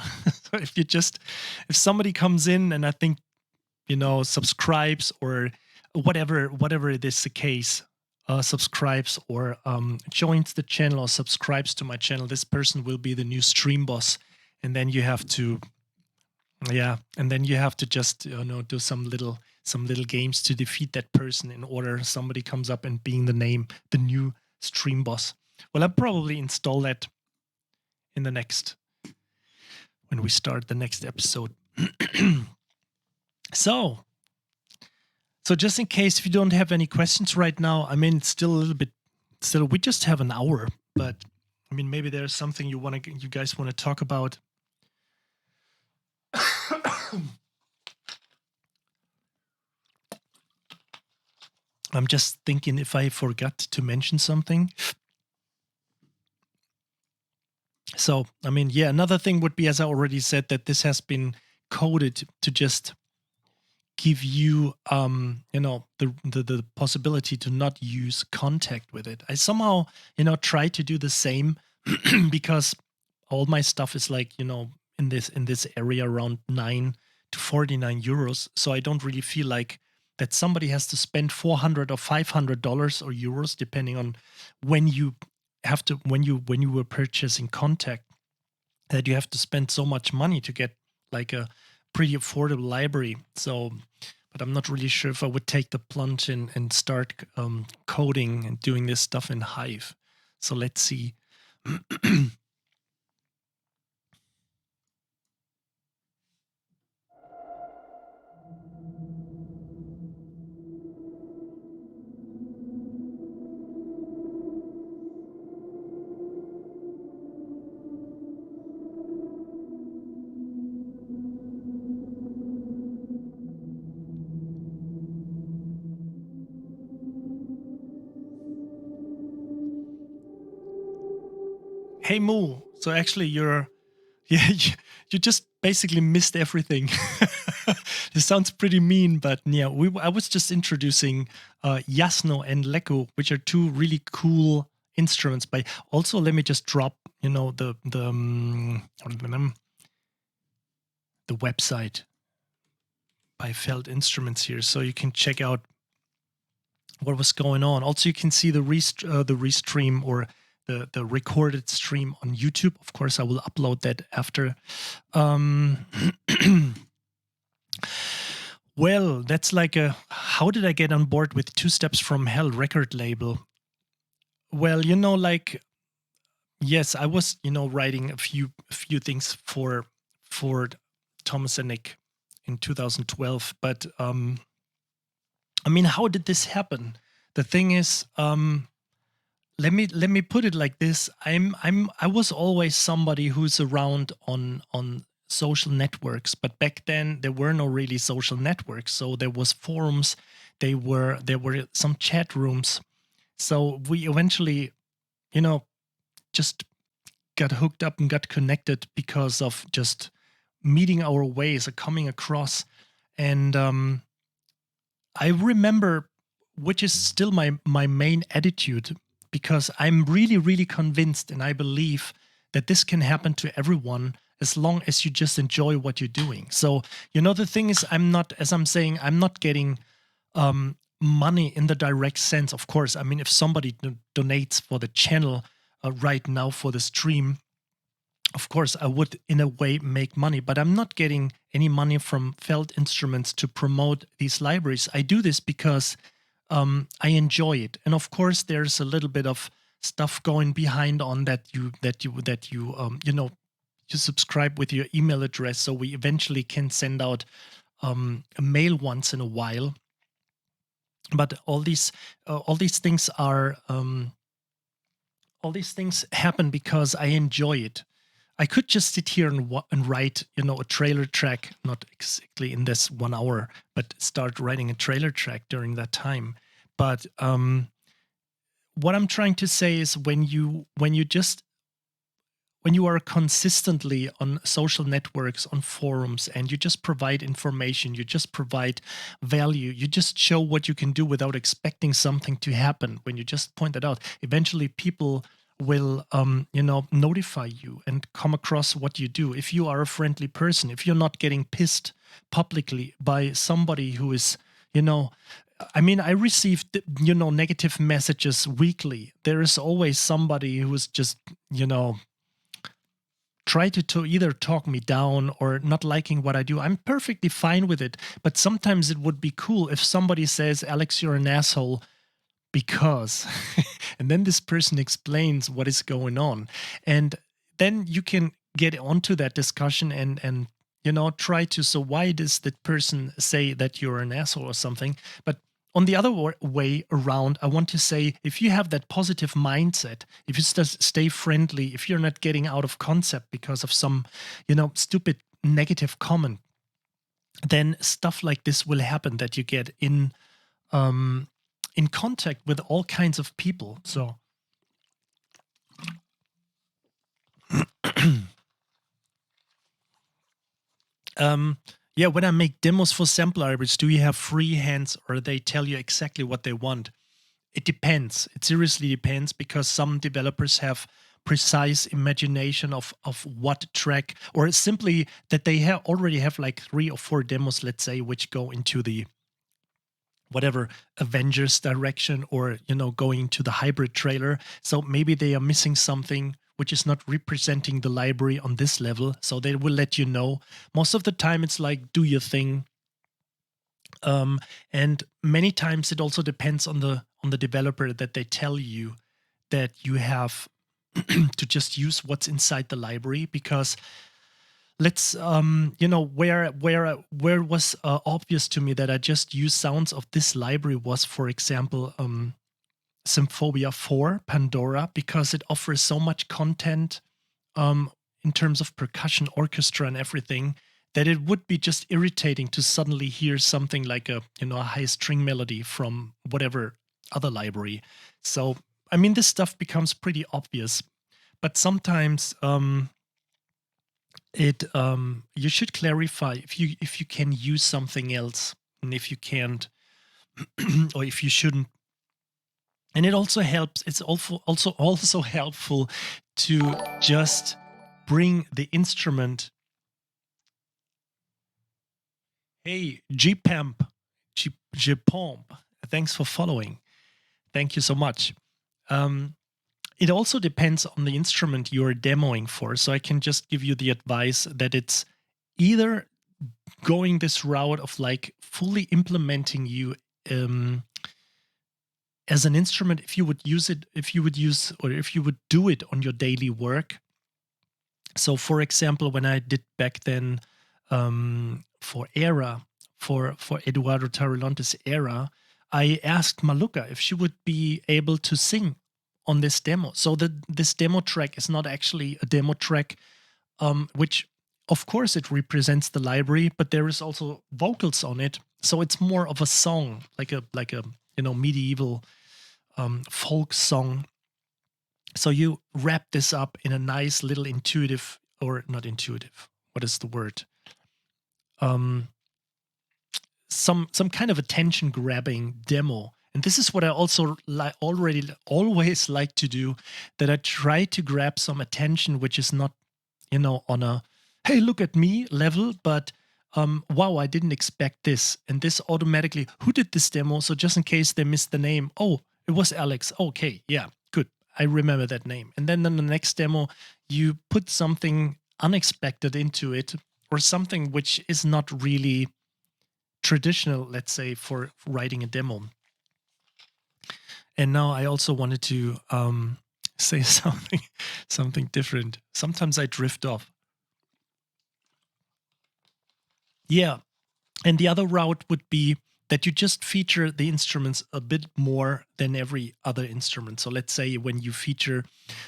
So if somebody comes in and I think, subscribes or whatever it is the case, subscribes or joins the channel or subscribes to my channel, this person will be the new stream boss. And then you have to, just, do some little games to defeat that person in order somebody comes up and being the new stream boss. Well, I'll probably install that in when we start the next episode. So just in case, if you don't have any questions right now, I mean, it's still a little bit, we just have an hour, but I mean, maybe there's something you guys want to talk about. I'm just thinking if I forgot to mention something. So, I mean, yeah, another thing would be, as I already said, that this has been coded to just give you, the possibility to not use contact with it. I somehow, try to do the same because all my stuff is like, in this area around 9 to 49 euros. So I don't really feel like that somebody has to spend 400 or $500 or euros, depending on when you when you were purchasing contact, that you have to spend so much money to get like a pretty affordable library. So, but I'm not really sure if I would take the plunge and start coding and doing this stuff in Hive. So let's see. Hey Moo, so actually yeah, you just basically missed everything. This sounds pretty mean, but yeah, I was just introducing Jasno and Lekko, which are two really cool instruments. By also, let me just drop, the website by Felt Instruments here, so you can check out what was going on. Also, you can see the restream or the recorded stream on YouTube. Of course, I will upload that after. Well, that's like how did I get on board with Two Steps from Hell record label? Well, yes, I was, writing a few things for Thomas and Nick in 2012, but I mean, how did this happen? The thing is, let me put it like this. I was always somebody who's around on social networks, but back then there were no really social networks. So there was forums, there were some chat rooms. So we eventually, just got hooked up and got connected because of just meeting our ways or coming across. And I remember, which is still my main attitude, because I'm really, really convinced and I believe that this can happen to everyone as long as you just enjoy what you're doing. So, the thing is, I'm not getting money in the direct sense. Of course, I mean, if somebody donates for the channel right now for the stream, of course, I would in a way make money, but I'm not getting any money from Felt Instruments to promote these libraries. I do this because I enjoy it, and of course, there's a little bit of stuff going behind on that you subscribe with your email address, so we eventually can send out a mail once in a while. But all these things are all these things happen because I enjoy it. I could just sit here and write, a trailer track, not exactly in this 1 hour, but start writing a trailer track during that time. But what I'm trying to say is when you are consistently on social networks, on forums, and you just provide information, you just provide value, you just show what you can do without expecting something to happen. When you just point it out, eventually people will notify you and come across what you do. If you are a friendly person, if you're not getting pissed publicly by somebody who is, I mean, I received, negative messages weekly. There is always somebody who is just, try to either talk me down or not liking what I do. I'm perfectly fine with it. But sometimes it would be cool if somebody says, Alex, you're an asshole because, and then this person explains what is going on. And then you can get onto that discussion and try to, so why does that person say that you're an asshole or something? But on the other way around, I want to say, if you have that positive mindset, if you just stay friendly, if you're not getting out of concept because of some, stupid negative comment, then stuff like this will happen, that you get in in contact with all kinds of people. So yeah, when I make demos for sample libraries, do you have free hands or they tell you exactly what they want? It depends. It seriously depends, because some developers have precise imagination of what track, or simply that they already have like 3 or 4 demos, let's say, which go into the whatever Avengers direction, or going to the hybrid trailer. So maybe they are missing something which is not representing the library on this level. So they will let you know. Most of the time it's like, do your thing. And many times it also depends on the developer, that they tell you that you have to just use what's inside the library. Because let's where it was obvious to me that I just use sounds of this library was, for example, Symphonia 4 Pandora, because it offers so much content in terms of percussion, orchestra, and everything, that it would be just irritating to suddenly hear something like a high string melody from whatever other library. So I mean, this stuff becomes pretty obvious, but sometimes you should clarify if you can use something else, and if you can't, or if you shouldn't. And it also helps. It's also helpful to just bring the instrument. Hey, Gpamp, Gpomp, thanks for following. Thank you so much. It also depends on the instrument you're demoing for. So I can just give you the advice that it's either going this route of like fully implementing you as an instrument, if you would do it on your daily work. So for example, when I did back then for Era, for Eduardo Tarilonte's Era, I asked Maluka if she would be able to sing on this demo. So this demo track is not actually a demo track, which of course it represents the library, but there is also vocals on it. So it's more of a song, like a medieval folk song. So you wrap this up in a nice little intuitive, or not intuitive, what is the word? Some kind of attention grabbing demo. And this is what I also always like to do, that I try to grab some attention, which is not, on a, hey, look at me level, but wow, I didn't expect this. And this automatically, who did this demo? So just in case they missed the name, oh, it was Alex. Okay, yeah, good. I remember that name. And then in the next demo, you put something unexpected into it, or something which is not really traditional, let's say, for writing a demo. And now I also wanted to say something different. Sometimes I drift off. Yeah. And the other route would be that you just feature the instruments a bit more than every other instrument. So let's say when you feature,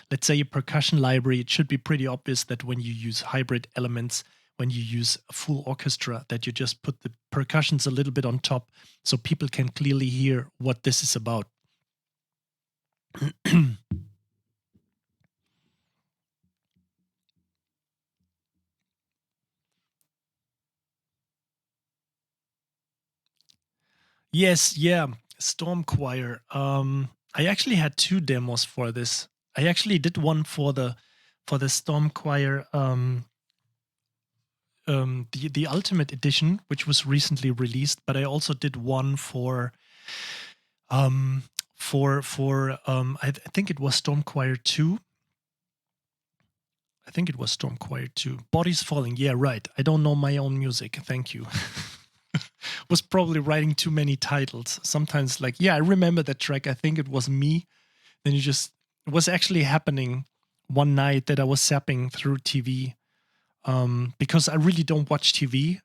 let's say a percussion library, it should be pretty obvious that when you use hybrid elements, when you use a full orchestra, that you just put the percussions a little bit on top so people can clearly hear what this is about. Yes, yeah, Storm Choir. I actually had 2 demos for this. I actually did one for the Storm Choir, the Ultimate Edition, which was recently released. But I also did one for I think it was Storm Choir 2. I think it was Storm Choir 2. Bodies Falling. Yeah, right. I don't know my own music. Thank you. Was probably writing too many titles. Sometimes like, yeah, I remember that track. I think it was me. Then it was actually happening one night that I was zapping through TV, because I really don't watch TV,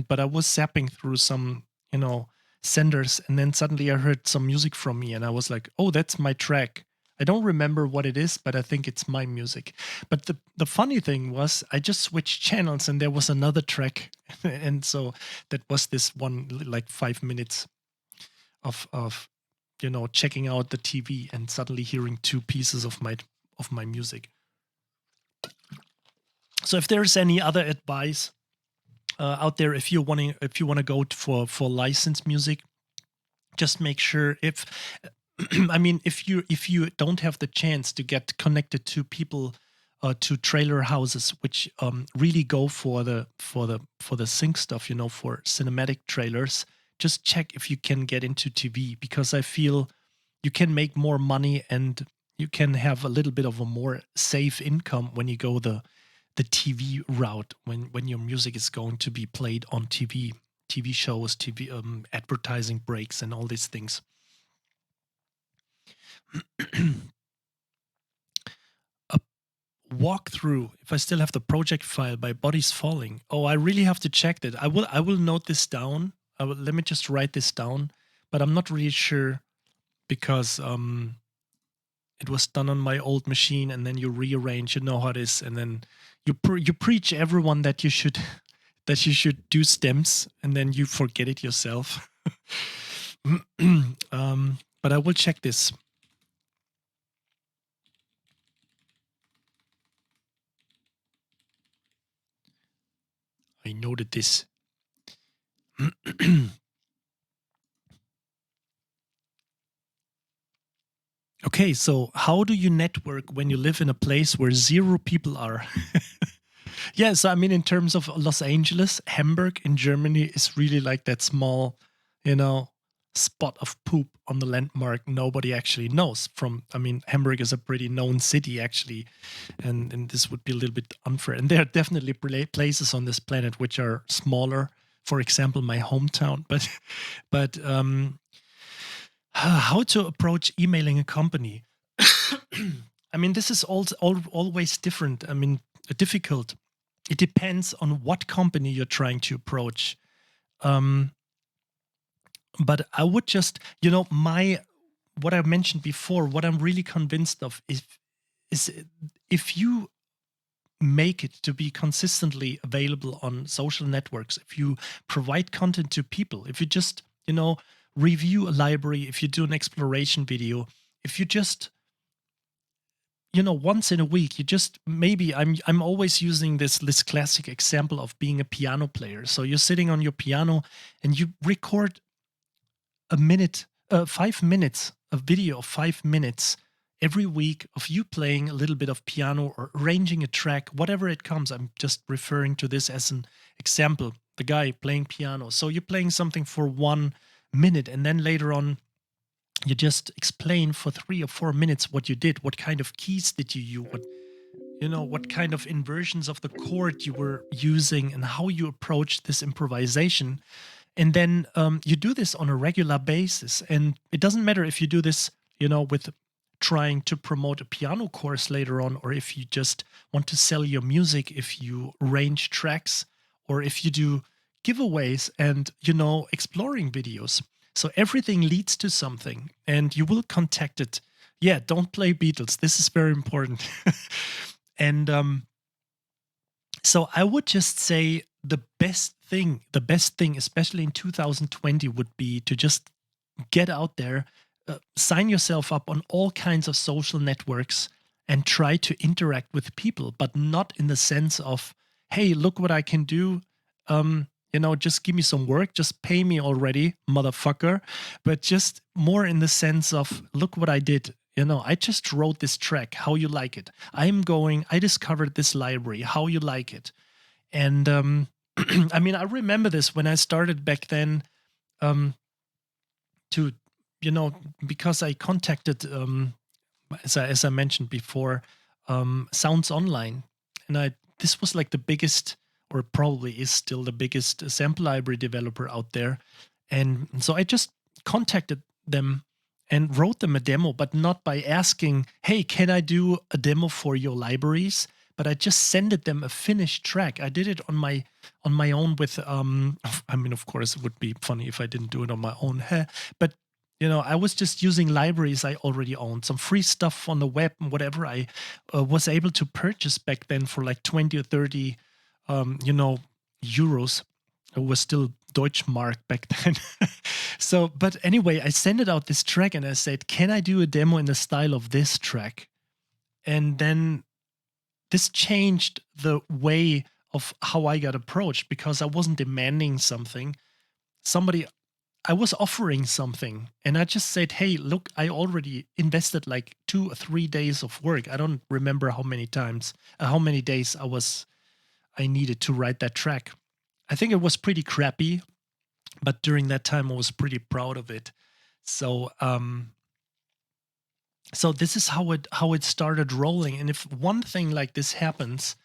but I was zapping through some, senders, and then suddenly I heard some music from me and I was like, oh, that's my track. I don't remember what it is, but I think it's my music. But the funny thing was I just switched channels and there was another track. And so that was this one, like 5 minutes of checking out the TV and suddenly hearing 2 pieces of my music. So if there's any other advice out there, if you want to go for licensed music, just make sure if if you don't have the chance to get connected to people, to trailer houses which really go for the sync stuff, for cinematic trailers, just check if you can get into TV, because I feel you can make more money and you can have a little bit of a more safe income when you go the TV route, when your music is going to be played on TV shows, TV advertising breaks, and all these things. A walkthrough, if I still have the project file by Bodies Falling. Oh, I really have to check that. I will note this down. Let me just write this down, but I'm not really sure, because it was done on my old machine, and then you rearrange, you know how it is, and then you preach everyone that you should do stems, and then you forget it yourself. But I will check this. I noted this. Okay, so how do you network when you live in a place where 0 people are? Yeah, so in terms of Los Angeles, Hamburg in Germany is really like that small, spot of poop on the landmark nobody actually knows from. Hamburg is a pretty known city, actually, and this would be a little bit unfair. And there are definitely places on this planet which are smaller. For example, my hometown. But how to approach emailing a company? This is always different. Difficult. It depends on what company you're trying to approach. But I would just, what I mentioned before, what I'm really convinced of is if you make it to be consistently available on social networks, if you provide content to people, if you just, review a library, if you do an exploration video, if you just, once in a week, you just maybe I'm always using this classic example of being a piano player. So you're sitting on your piano and you record 5 minutes, a video of 5 minutes every week of you playing a little bit of piano or arranging a track, whatever it comes. I'm just referring to this as an example, the guy playing piano. So you're playing something for 1 minute, and then later on, you just explain for 3 or 4 minutes what you did, what kind of keys did you use, what kind of inversions of the chord you were using, and how you approached this improvisation. And then you do this on a regular basis. And it doesn't matter if you do this, with trying to promote a piano course later on, or if you just want to sell your music, if you arrange tracks, or if you do giveaways and, exploring videos. So everything leads to something, and you will contact it. Yeah, don't play Beatles. This is very important. And so I would just say the best thing, especially in 2020, would be to just get out there, sign yourself up on all kinds of social networks, and try to interact with people, but not in the sense of, hey, look what I can do. Just give me some work, just pay me already, motherfucker. But just more in the sense of, look what I did. I just wrote this track. How you like it? I discovered this library. How you like it? And I remember this when I started back then, to, because I contacted, as I mentioned before, Sounds Online, and this was like the biggest, or probably is still the biggest, sample library developer out there. And so I just contacted them and wrote them a demo, but not by asking, hey, can I do a demo for your libraries? But I just sent them a finished track. I did it on my own with, of course, it would be funny if I didn't do it on my own. But, I was just using libraries I already owned, some free stuff on the web and whatever I was able to purchase back then for like 20 or 30 euros. It was still Deutschmark back then. So, but anyway, I sent out this track and I said, can I do a demo in the style of this track? And then this changed the way of how I got approached, because I wasn't demanding something. I was offering something, and I just said, hey, look, I already invested like 2 or 3 days of work. I don't remember how many days I needed to write that track. I think it was pretty crappy, but during that time I was pretty proud of it. So so this is how it started rolling. And if one thing like this happens,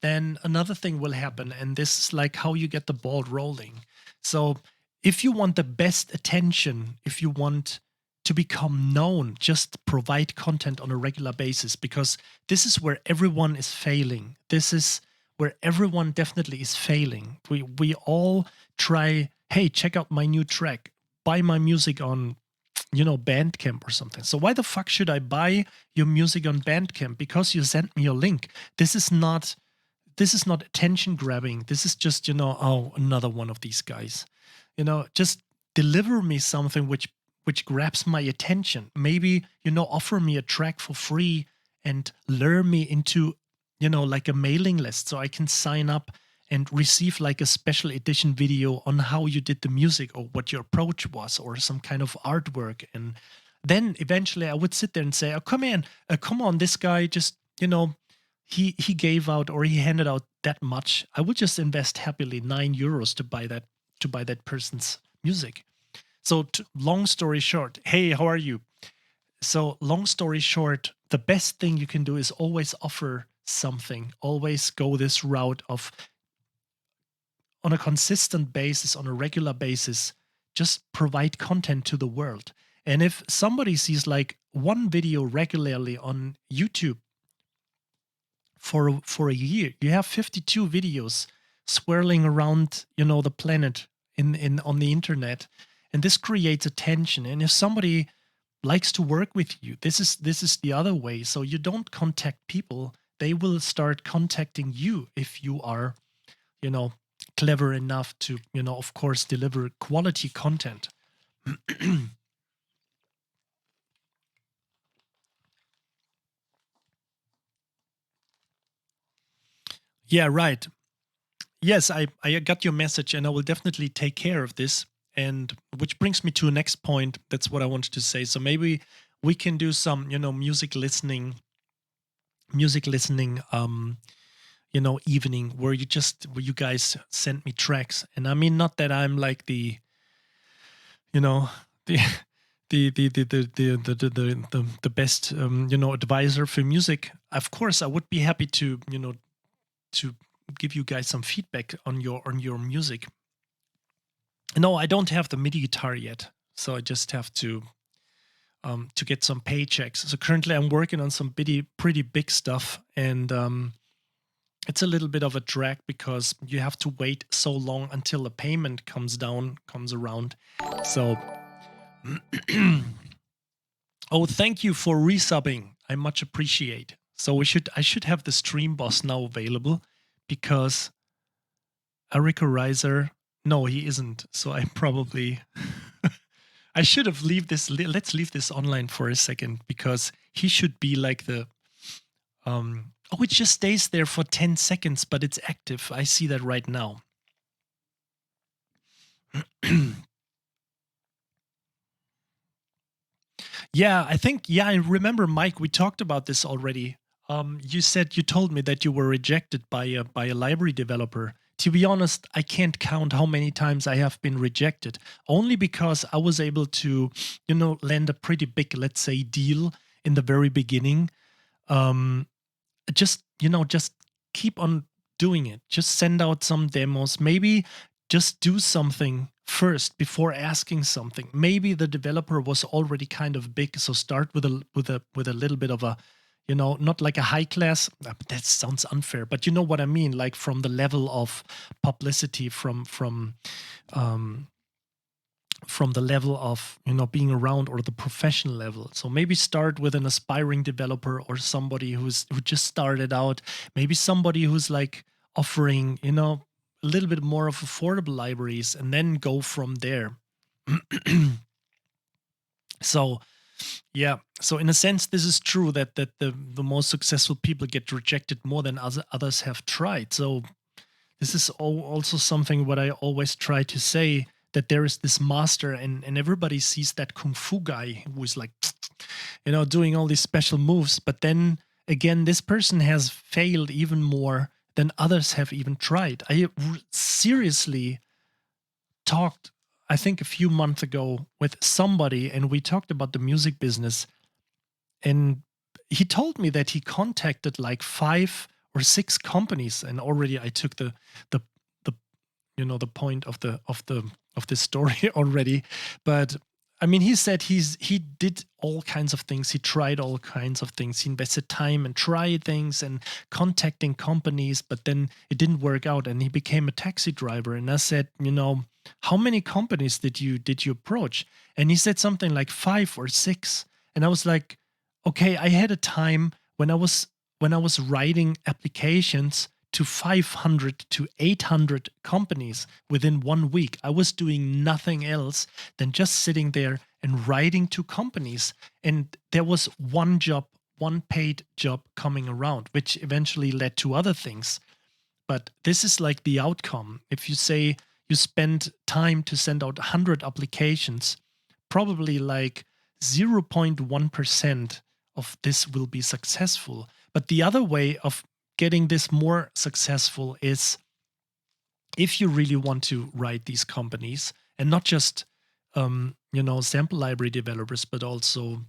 then another thing will happen, and this is like how you get the ball rolling. So if you want the best attention, if you want to become known, just provide content on a regular basis, because this is where everyone is failing. This is where everyone definitely is failing. We all try, hey, check out my new track, buy my music on, Bandcamp or something. So why the fuck should I buy your music on Bandcamp? Because you sent me a link. This is not attention grabbing. This is just, oh, another one of these guys. Just deliver me something which grabs my attention. Maybe, offer me a track for free and lure me into, like a mailing list, so I can sign up and receive like a special edition video on how you did the music or what your approach was, or some kind of artwork. And then eventually I would sit there and say, oh, come on, this guy just, he gave out, or he handed out that much. I would just invest happily €9 to buy that person's music. So long story short, hey, how are you? So long story short, the best thing you can do is always offer something. Always go this route of, on a consistent basis, on a regular basis, just provide content to the world. And if somebody sees like one video regularly on YouTube for a year, you have 52 videos swirling around, the planet on the internet, and this creates attention. And if somebody likes to work with you, this is the other way. So you don't contact people; they will start contacting you if you are, clever enough to, of course, deliver quality content. Yeah, right. Yes, I got your message, and I will definitely take care of this. And which brings me to a next point. That's what I wanted to say. So maybe we can do some, music listening, evening where you guys send me tracks. And I mean, not that I'm like the, the the best advisor for music. Of course, I would be happy to to give you guys some feedback on your music. No, I don't have the MIDI guitar yet, so I just have to get some paychecks. So currently, I'm working on some pretty big stuff, and it's a little bit of a drag because you have to wait so long until the payment comes around. So, oh, thank you for resubbing. I much appreciate. So I should have the stream boss now available, because Erika Reiser, no, he isn't. So I probably I should have let's leave this online for a second, because he should be like the oh, it just stays there for 10 seconds, but it's active. I see that right now. Yeah, I remember, Mike, we talked about this already. You told me that you were rejected by a library developer. To be honest, I can't count how many times I have been rejected, only because I was able to, land a pretty big, let's say, deal in the very beginning. Just keep on doing it. Just send out some demos. Maybe just do something first before asking something. Maybe the developer was already kind of big, so start with a little bit of a, not like a high class. That sounds unfair, but you know what I mean. Like from the level of publicity, from the level of being around, or the professional level. So maybe start with an aspiring developer, or somebody who just started out. Maybe somebody who's like offering a little bit more of affordable libraries and then go from there. So yeah, so in a sense, this is true that the most successful people get rejected more than others have tried. So this is also something what I always try to say, that there is this master, and everybody sees that kung fu guy who is like, doing all these special moves. But then again, this person has failed even more than others have even tried. I seriously talked, I think a few months ago, with somebody, and we talked about the music business. And he told me that he contacted like 5 or 6 companies, and already I took the the point of the story already. But I mean, he said he did all kinds of things. He tried all kinds of things. He invested time and tried things and contacting companies, but then it didn't work out, and he became a taxi driver. And I said, how many companies did you approach? And he said something like 5 or 6. And I was like, okay, I had a time when I was writing applications to 500 to 800 companies within 1 week. I was doing nothing else than just sitting there and writing to companies. And there was one paid job coming around, which eventually led to other things. But this is like the outcome. If you say you spend time to send out 100 applications, probably like 0.1% of this will be successful. But the other way of getting this more successful is, if you really want to write these companies, and not just sample library developers, but also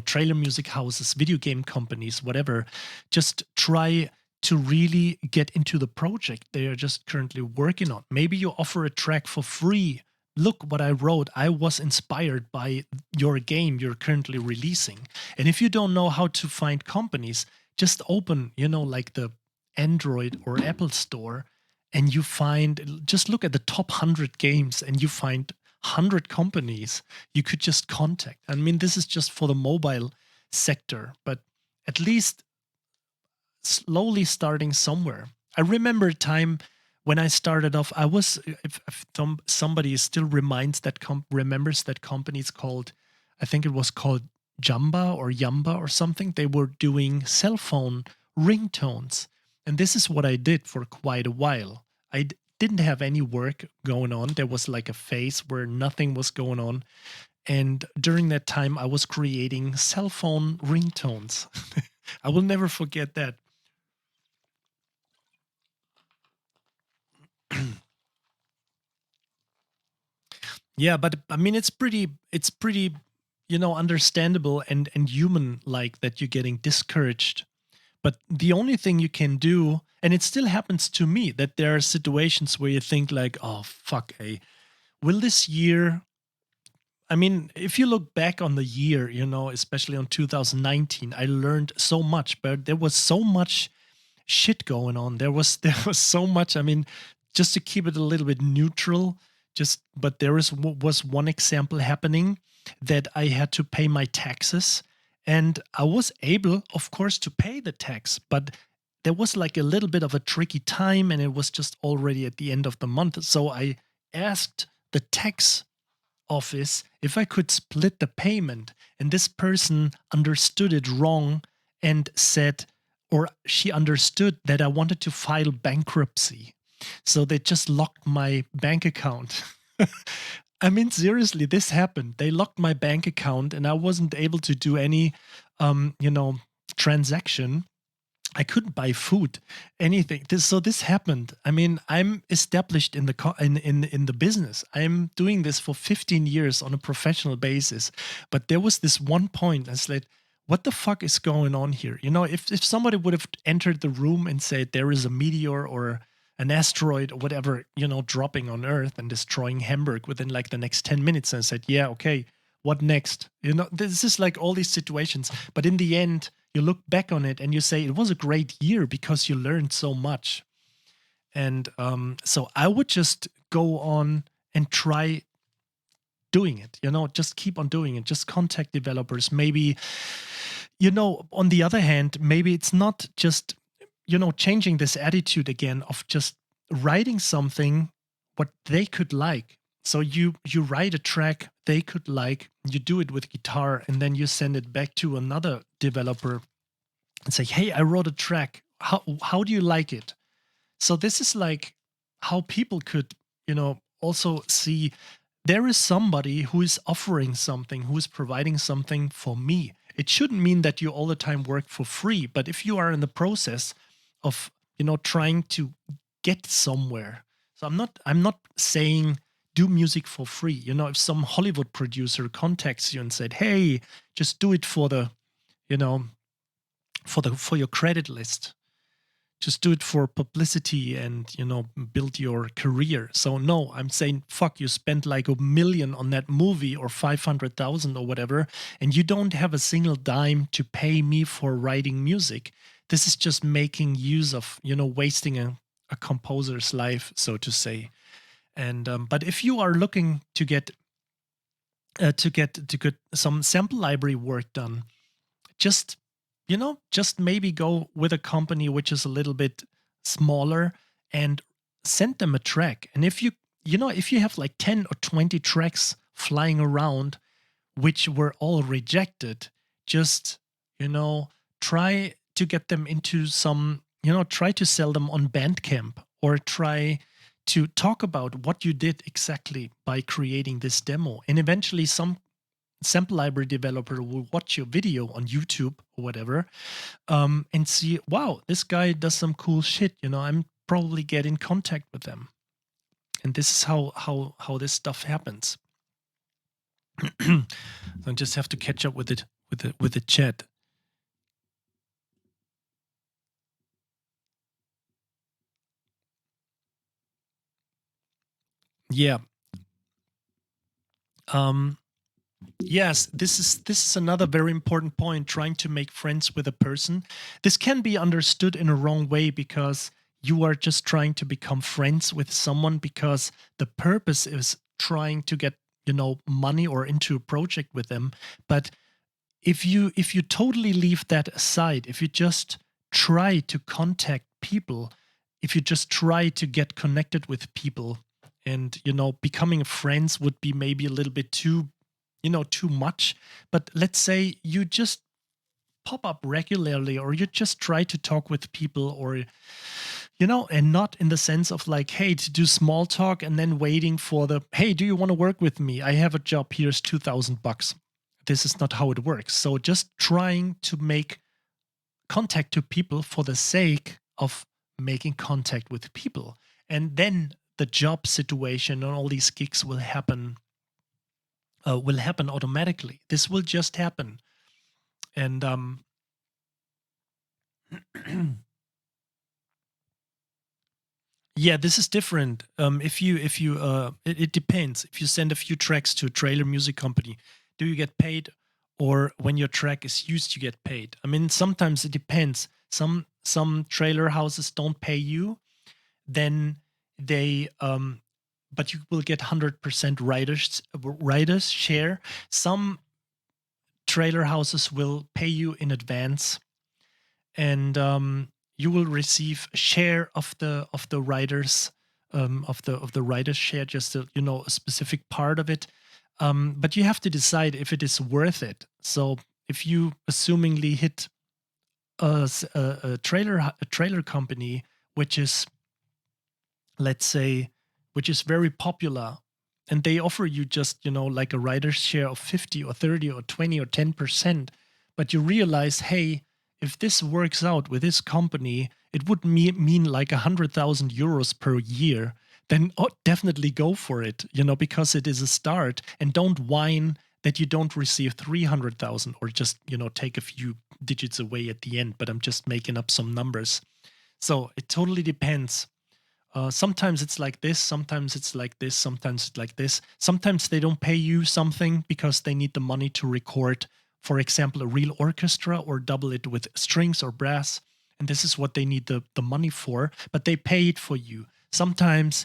trailer music houses, video game companies, whatever, just try to really get into the project they are just currently working on. Maybe you offer a track for free. Look what I wrote. I was inspired by your game you're currently releasing. And if you don't know how to find companies, just open, like the Android or Apple store, and just look at the top 100 games, and you find 100 companies you could just contact. I mean, this is just for the mobile sector, but at least slowly starting somewhere. I remember a time when I started off, I was, if somebody still remembers that company, it's called, I think it was called Jamba or Yamba or something. They were doing cell phone ringtones. And this is what I did for quite a while. I didn't have any work going on. There was like a phase where nothing was going on. And during that time, I was creating cell phone ringtones. I will never forget that. Yeah, but I mean, it's pretty, understandable and human like that you're getting discouraged. But the only thing you can do, and it still happens to me, that there are situations where you think like, oh, fuck, will this year, I mean, if you look back on the year, especially on 2019, I learned so much, but there was so much shit going on. There was so much, I mean, just to keep it a little bit neutral, but there was one example happening that I had to pay my taxes. And I was able, of course, to pay the tax, but there was like a little bit of a tricky time, and it was just already at the end of the month. So I asked the tax office if I could split the payment, and this person understood it wrong and said, or she understood that I wanted to file bankruptcy. So they just locked my bank account. I mean, seriously, this happened. They locked my bank account, and I wasn't able to do any, transaction. I couldn't buy food, anything. This happened. I mean, I'm established in the business. I'm doing this for 15 years on a professional basis. But there was this one point I said, what the fuck is going on here? If somebody would have entered the room and said there is a meteor or an asteroid or whatever, dropping on Earth and destroying Hamburg within like the next 10 minutes, and I said, yeah, okay, what next? This is like all these situations. But in the end, you look back on it and you say it was a great year because you learned so much. And so I would just go on and try doing it, just keep on doing it. Just contact developers. Maybe, on the other hand, maybe it's not just, changing this attitude again of just writing something what they could like. So you write a track they could like, you do it with guitar, and then you send it back to another developer and say, hey, I wrote a track. How do you like it? So this is like how people could, also see there is somebody who is offering something, who is providing something for me. It shouldn't mean that you all the time work for free, but if you are in the process of, trying to get somewhere. So I'm not saying do music for free. If some Hollywood producer contacts you and said, "Hey, just do it for the, you know, for your credit list. Just do it for publicity and, build your career." So no, I'm saying, fuck, you spent like $1 million on that movie or 500,000 or whatever, and you don't have a single dime to pay me for writing music. This is just making use of, wasting a composer's life, so to say. And but if you are looking to get some sample library work done, just just maybe go with a company which is a little bit smaller and send them a track. And if you have like 10 or 20 tracks flying around which were all rejected, just try to get them into some, try to sell them on Bandcamp, or try to talk about what you did exactly by creating this demo. And eventually some sample library developer will watch your video on YouTube or whatever, and see, wow, this guy does some cool shit. I'm probably get in contact with them, and this is how this stuff happens. So I just have to catch up with it with the chat. Yeah. Yes, this is another very important point, trying to make friends with a person. This can be understood in a wrong way, because you are just trying to become friends with someone because the purpose is trying to get, money or into a project with them. But if you totally leave that aside, if you just try to contact people, if you just try to get connected with people, and becoming friends would be maybe a little bit too much. But let's say you just pop up regularly, or you just try to talk with people, or and not in the sense of like, hey, to do small talk and then waiting for the, hey, do you want to work with me? I have a job, here's $2,000. This is not how it works. So just trying to make contact to people for the sake of making contact with people, and then the job situation and all these gigs will happen automatically. This will just happen. And yeah, this is different. If you it depends. If you send a few tracks to a trailer music company, do you get paid? Or when your track is used, you get paid? I mean, sometimes it depends. Some trailer houses don't pay you, then they but you will get 100% writers share. Some trailer houses will pay you in advance, and you will receive a share of the writers, of the writers share, just a specific part of it. But you have to decide if it is worth it. So if you assumingly hit a trailer company which is, let's say, which is very popular, and they offer you just like a writer's share of 50 or 30 or 20 or 10%, but you realize, hey, if this works out with this company, it would mean like 100,000 euros per year, then definitely go for it, because it is a start. And don't whine that you don't receive 300,000, or just take a few digits away at the end. But I'm just making up some numbers. So it totally depends. Sometimes it's like this, sometimes it's like this, sometimes it's like this. Sometimes they don't pay you something because they need the money to record, for example, a real orchestra, or double it with strings or brass. And this is what they need the money for, but they pay it for you. Sometimes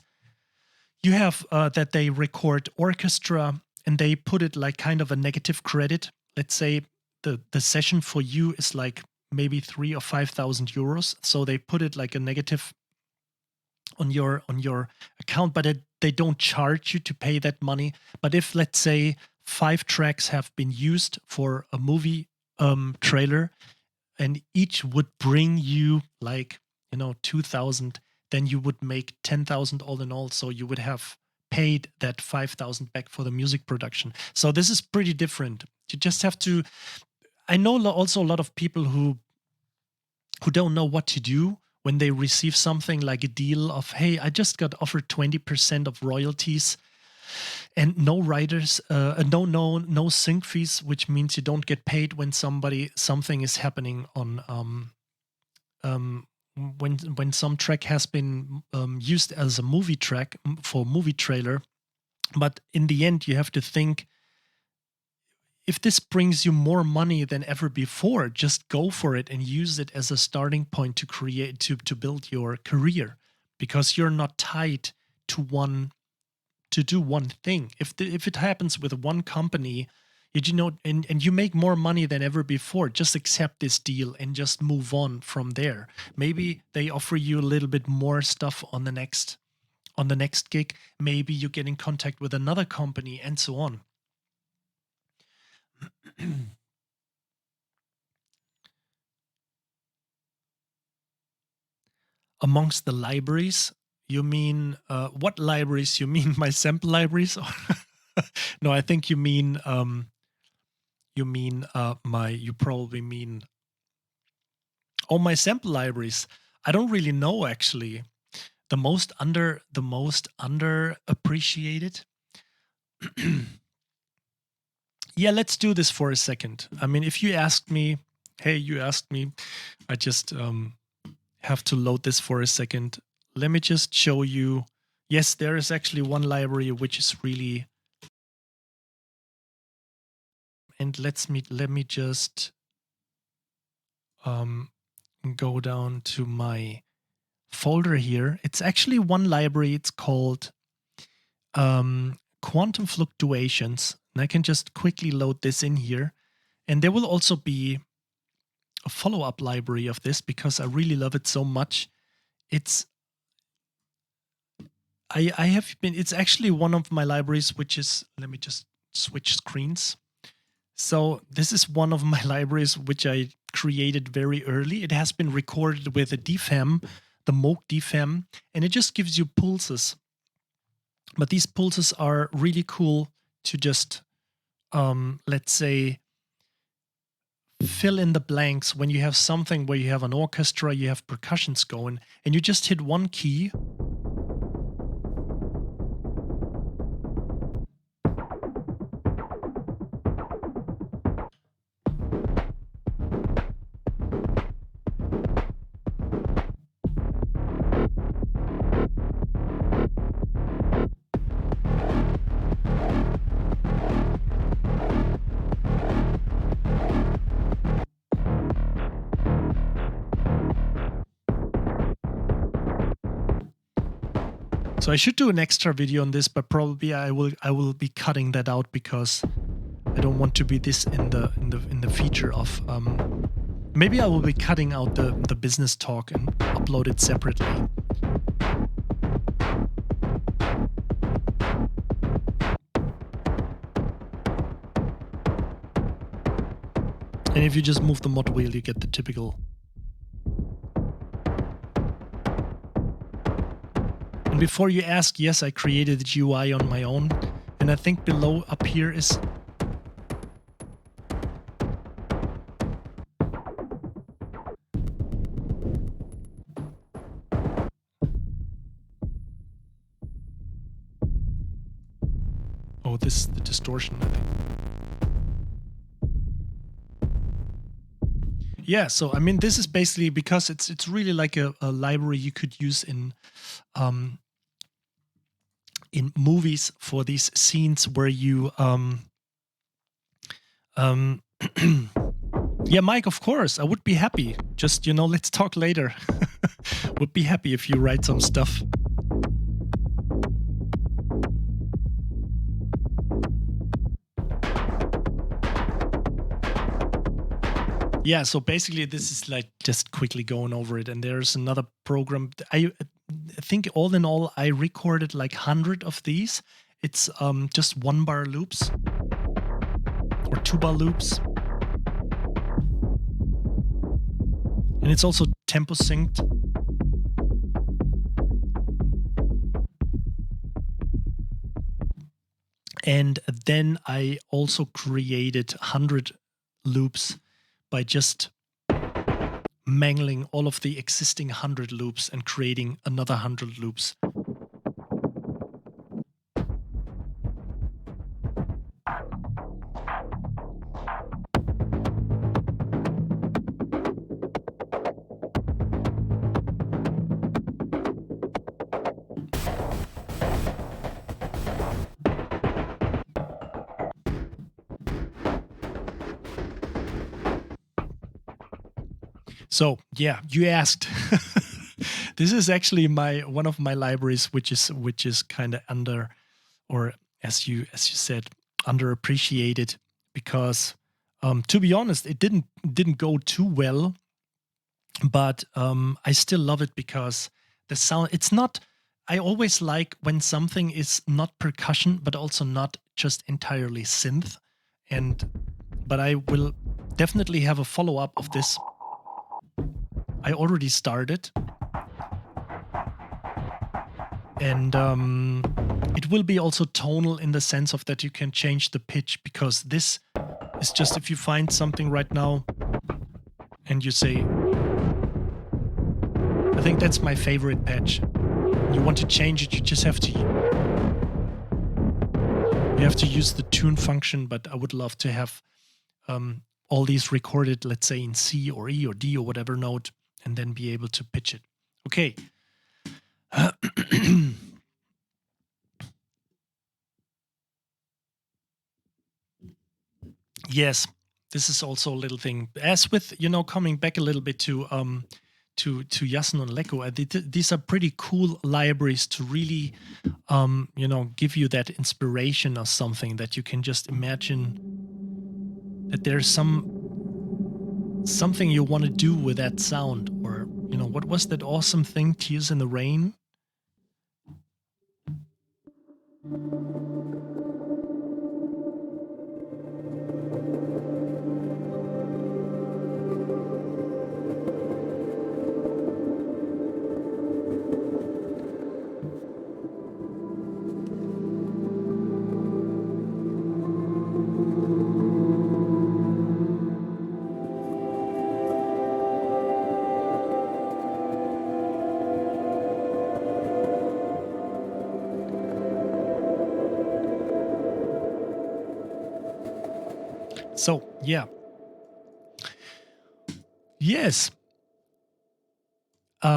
you have that they record orchestra and they put it like kind of a negative credit. Let's say the session for you is like maybe 3,000 or 5,000 euros. So they put it like a negative on your account, but they don't charge you to pay that money. But if, let's say, 5 tracks have been used for a movie trailer, and each would bring you like 2,000, then you would make 10,000 all in all. So you would have paid that 5,000 back for the music production. So this is pretty different. You just have to. I know also a lot of people who don't know what to do when they receive something like a deal of, hey, I just got offered 20% of royalties and no writers, no sync fees, which means you don't get paid when something is happening on when some track has been used as a movie track for movie trailer. But in the end, you have to think, if this brings you more money than ever before, just go for it and use it as a starting point to create, to build your career, because you're not tied to do one thing. If it happens with one company, and you make more money than ever before, just accept this deal and just move on from there. Maybe they offer you a little bit more stuff on the next gig. Maybe you get in contact with another company and so on. Amongst the libraries, you mean what libraries? You mean my sample libraries? No, I think you mean you probably mean my sample libraries. I don't really know, actually. The most underappreciated. Yeah, let's do this for a second. I mean, if you asked me, I just have to load this for a second. Let me just show you. Yes, there is actually one library which is really. And let me just go down to my folder here. It's actually one library. It's called Quantum Fluctuations. And I can just quickly load this in here. And there will also be a follow-up library of this, because I really love it so much. It's actually one of my libraries, which is, let me just switch screens. So this is one of my libraries which I created very early. It has been recorded with a DFAM, the Moog DFAM, and it just gives you pulses. But these pulses are really cool to just, let's say, fill in the blanks when you have something where you have an orchestra, you have percussions going, and you just hit one key. So I should do an extra video on this, but probably I will be cutting that out, because I don't want to be this in the feature of. Maybe I will be cutting out the business talk and upload it separately. And if you just move the mod wheel, you get the typical. And before you ask, yes, I created the GUI on my own. And I think below up here is. Oh, this is the distortion, I think. Yeah, so I mean, this is basically because it's really like a library you could use in movies for these scenes where you yeah, Mike, of course, I would be happy. Just, let's talk later. Would be happy if you write some stuff. Yeah, so basically this is like just quickly going over it. And there's another program. think all in all, I recorded like 100 of these. It's just 1-bar loops or 2-bar loops. And it's also tempo synced. And then I also created 100 loops by just mangling all of the existing 100 loops and creating another 100 loops. So yeah, you asked. This is actually one of my libraries, which is kind of under, or as you said, underappreciated, because to be honest, it didn't go too well, but I still love it because the sound. It's not. I always like when something is not percussion, but also not just entirely synth, but I will definitely have a follow-up of this. I already started, and it will be also tonal in the sense of that you can change the pitch, because this is just, if you find something right now and you say, I think that's my favorite patch, you want to change it, you just have to use the tune function. But I would love to have all these recorded, let's say in C or E or D or whatever note, and then be able to pitch it. Okay. Yes, this is also a little thing. As with, coming back a little bit to Jasno and Lekko, these are pretty cool libraries to really, give you that inspiration or something that you can just imagine that there's something you want to do with that sound. Or, what was that awesome thing, Tears in the Rain? So, yeah. Yes. So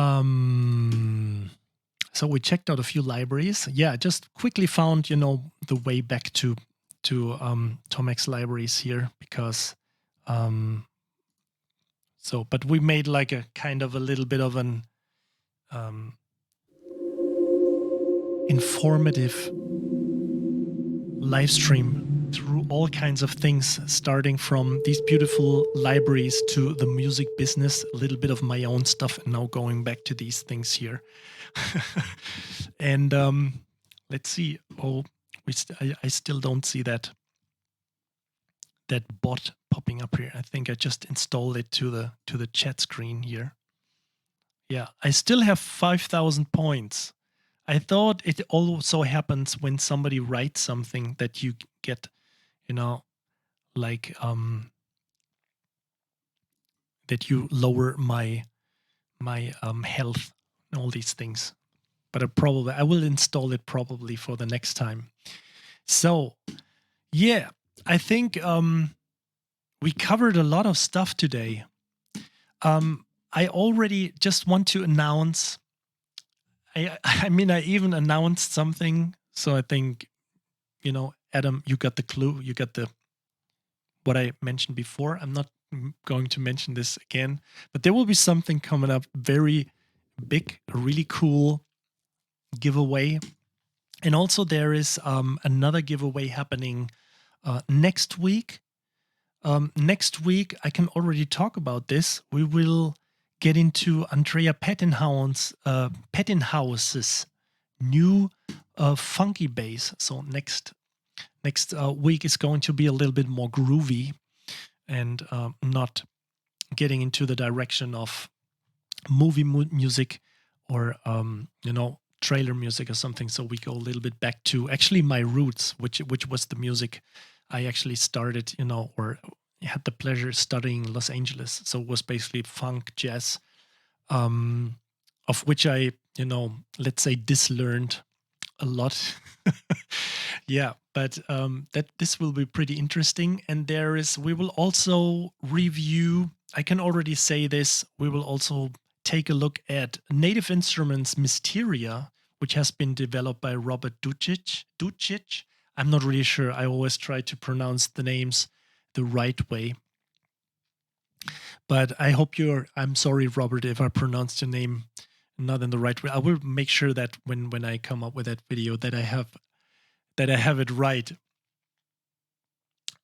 we checked out a few libraries. Yeah, just quickly found, the way back to Tomek's libraries here, because but we made like a kind of a little bit of an informative live stream through all kinds of things, starting from these beautiful libraries to the music business, a little bit of my own stuff, and now going back to these things here. And let's see. Oh, I still don't see that bot popping up here. I think I just installed it to the chat screen here. Yeah, I still have 5,000 points. I thought it also happens when somebody writes something that you get, like that you lower my health and all these things. But I will install it probably for the next time. So, yeah, I think we covered a lot of stuff today. I already just want to announce. I mean, I even announced something. So I think, Adam, you got the clue. You got what I mentioned before. I'm not going to mention this again, but there will be something coming up very big, really cool giveaway. And also there is another giveaway happening next week. Next week, I can already talk about this. We will get into Andrea Pettinhouse's new funky bass. So next week is going to be a little bit more groovy and not getting into the direction of movie music or trailer music or something. So we go a little bit back to actually my roots, which was the music I actually started, or had the pleasure studying in Los Angeles. So it was basically funk, jazz, of which I, let's say dislearned a lot. Yeah, but that this will be pretty interesting. And we will also review, I can already say this, we will also take a look at Native Instruments Mysteria, which has been developed by Robert Ducic. I'm not really sure. I always try to pronounce the names the right way. But I hope I'm sorry, Robert, if I pronounced your name not in the right way. I will make sure that when I come up with that video that I have it right.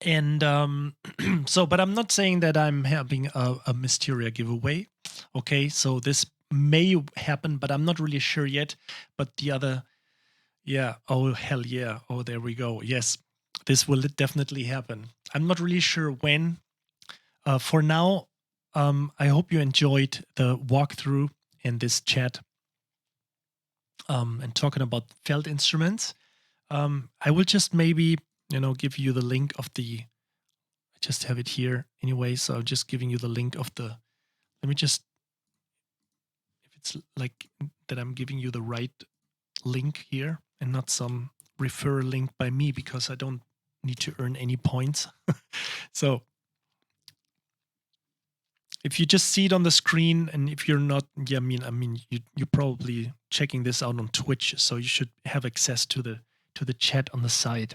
And but I'm not saying that I'm having a Mysteria giveaway. Okay, so this may happen, but I'm not really sure yet. But the other, yeah, oh hell yeah, oh there we go. Yes, this will definitely happen. I'm not really sure when. For now, I hope you enjoyed the walkthrough and this chat and talking about felt instruments. I will just maybe, give you the link of I just have it here anyway. So I'm just giving you the link of let me just, if it's like that, I'm giving you the right link here and not some referral link by me because I don't need to earn any points. So if you just see it on the screen, and if you're not, yeah, I mean, you're probably checking this out on Twitch, so you should have access to the chat on the side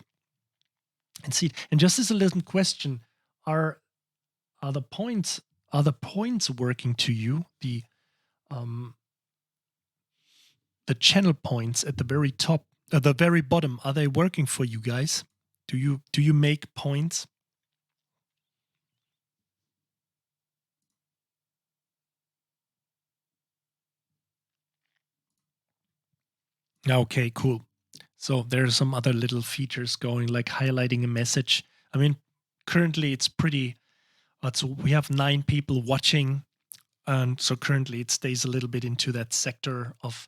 and see it. And just as a little question, are the points working to you? The channel points at the very top, at the very bottom, are they working for you guys? Do you make points? Okay, cool. So there are some other little features going, like highlighting a message. I mean, currently it's pretty. So we have 9 people watching, and so currently it stays a little bit into that sector of,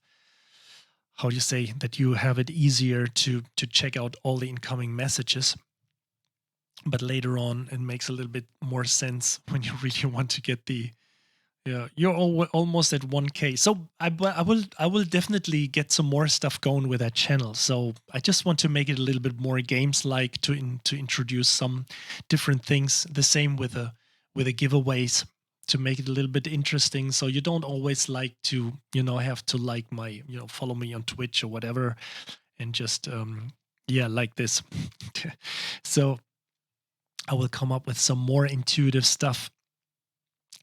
how do you say, that you have it easier to check out all the incoming messages. But later on, it makes a little bit more sense when you really want to get the. Yeah, you're almost at 1K. So I will definitely get some more stuff going with that channel. So I just want to make it a little bit more games-like to introduce some different things. The same with the giveaways, to make it a little bit interesting. So you don't always like to have to like my follow me on Twitch or whatever, and just like this. So I will come up with some more intuitive stuff.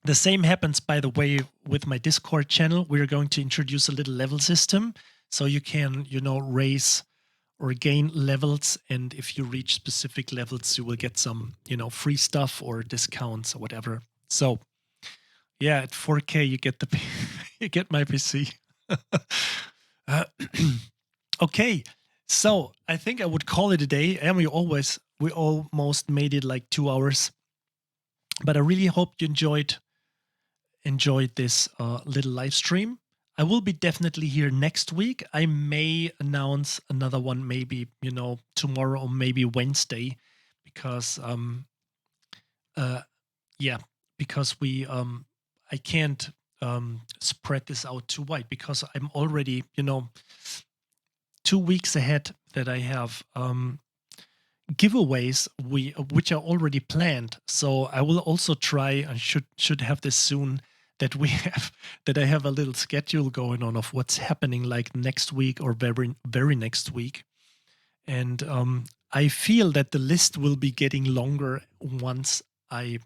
The same happens, by the way, with my Discord channel. We're going to introduce a little level system, so you can, raise or gain levels, and if you reach specific levels, you will get some, free stuff or discounts or whatever. So, yeah, at 4K, you get you get my PC. Okay, so I think I would call it a day, and we almost made it like 2 hours. But I really hope you enjoyed this little live stream. I will be definitely here next week. I may announce another one, maybe tomorrow or maybe Wednesday, because because I can't spread this out too wide, because I'm already 2 weeks ahead that I have giveaways which are already planned. So I will also try, and should have this soon, that I have a little schedule going on of what's happening like next week or very very next week. And I feel that the list will be getting longer once I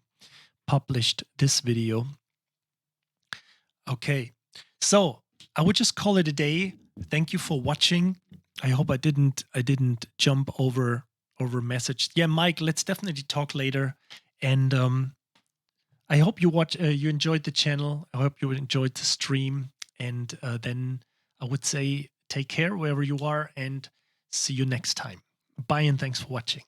published this video. Okay, so I would just call it a day. Thank you for watching. I hope I didn't jump over message. Yeah, Mike, let's definitely talk later. And I hope you enjoyed the channel. I hope you enjoyed the stream. And then I would say take care wherever you are and see you next time. Bye and thanks for watching.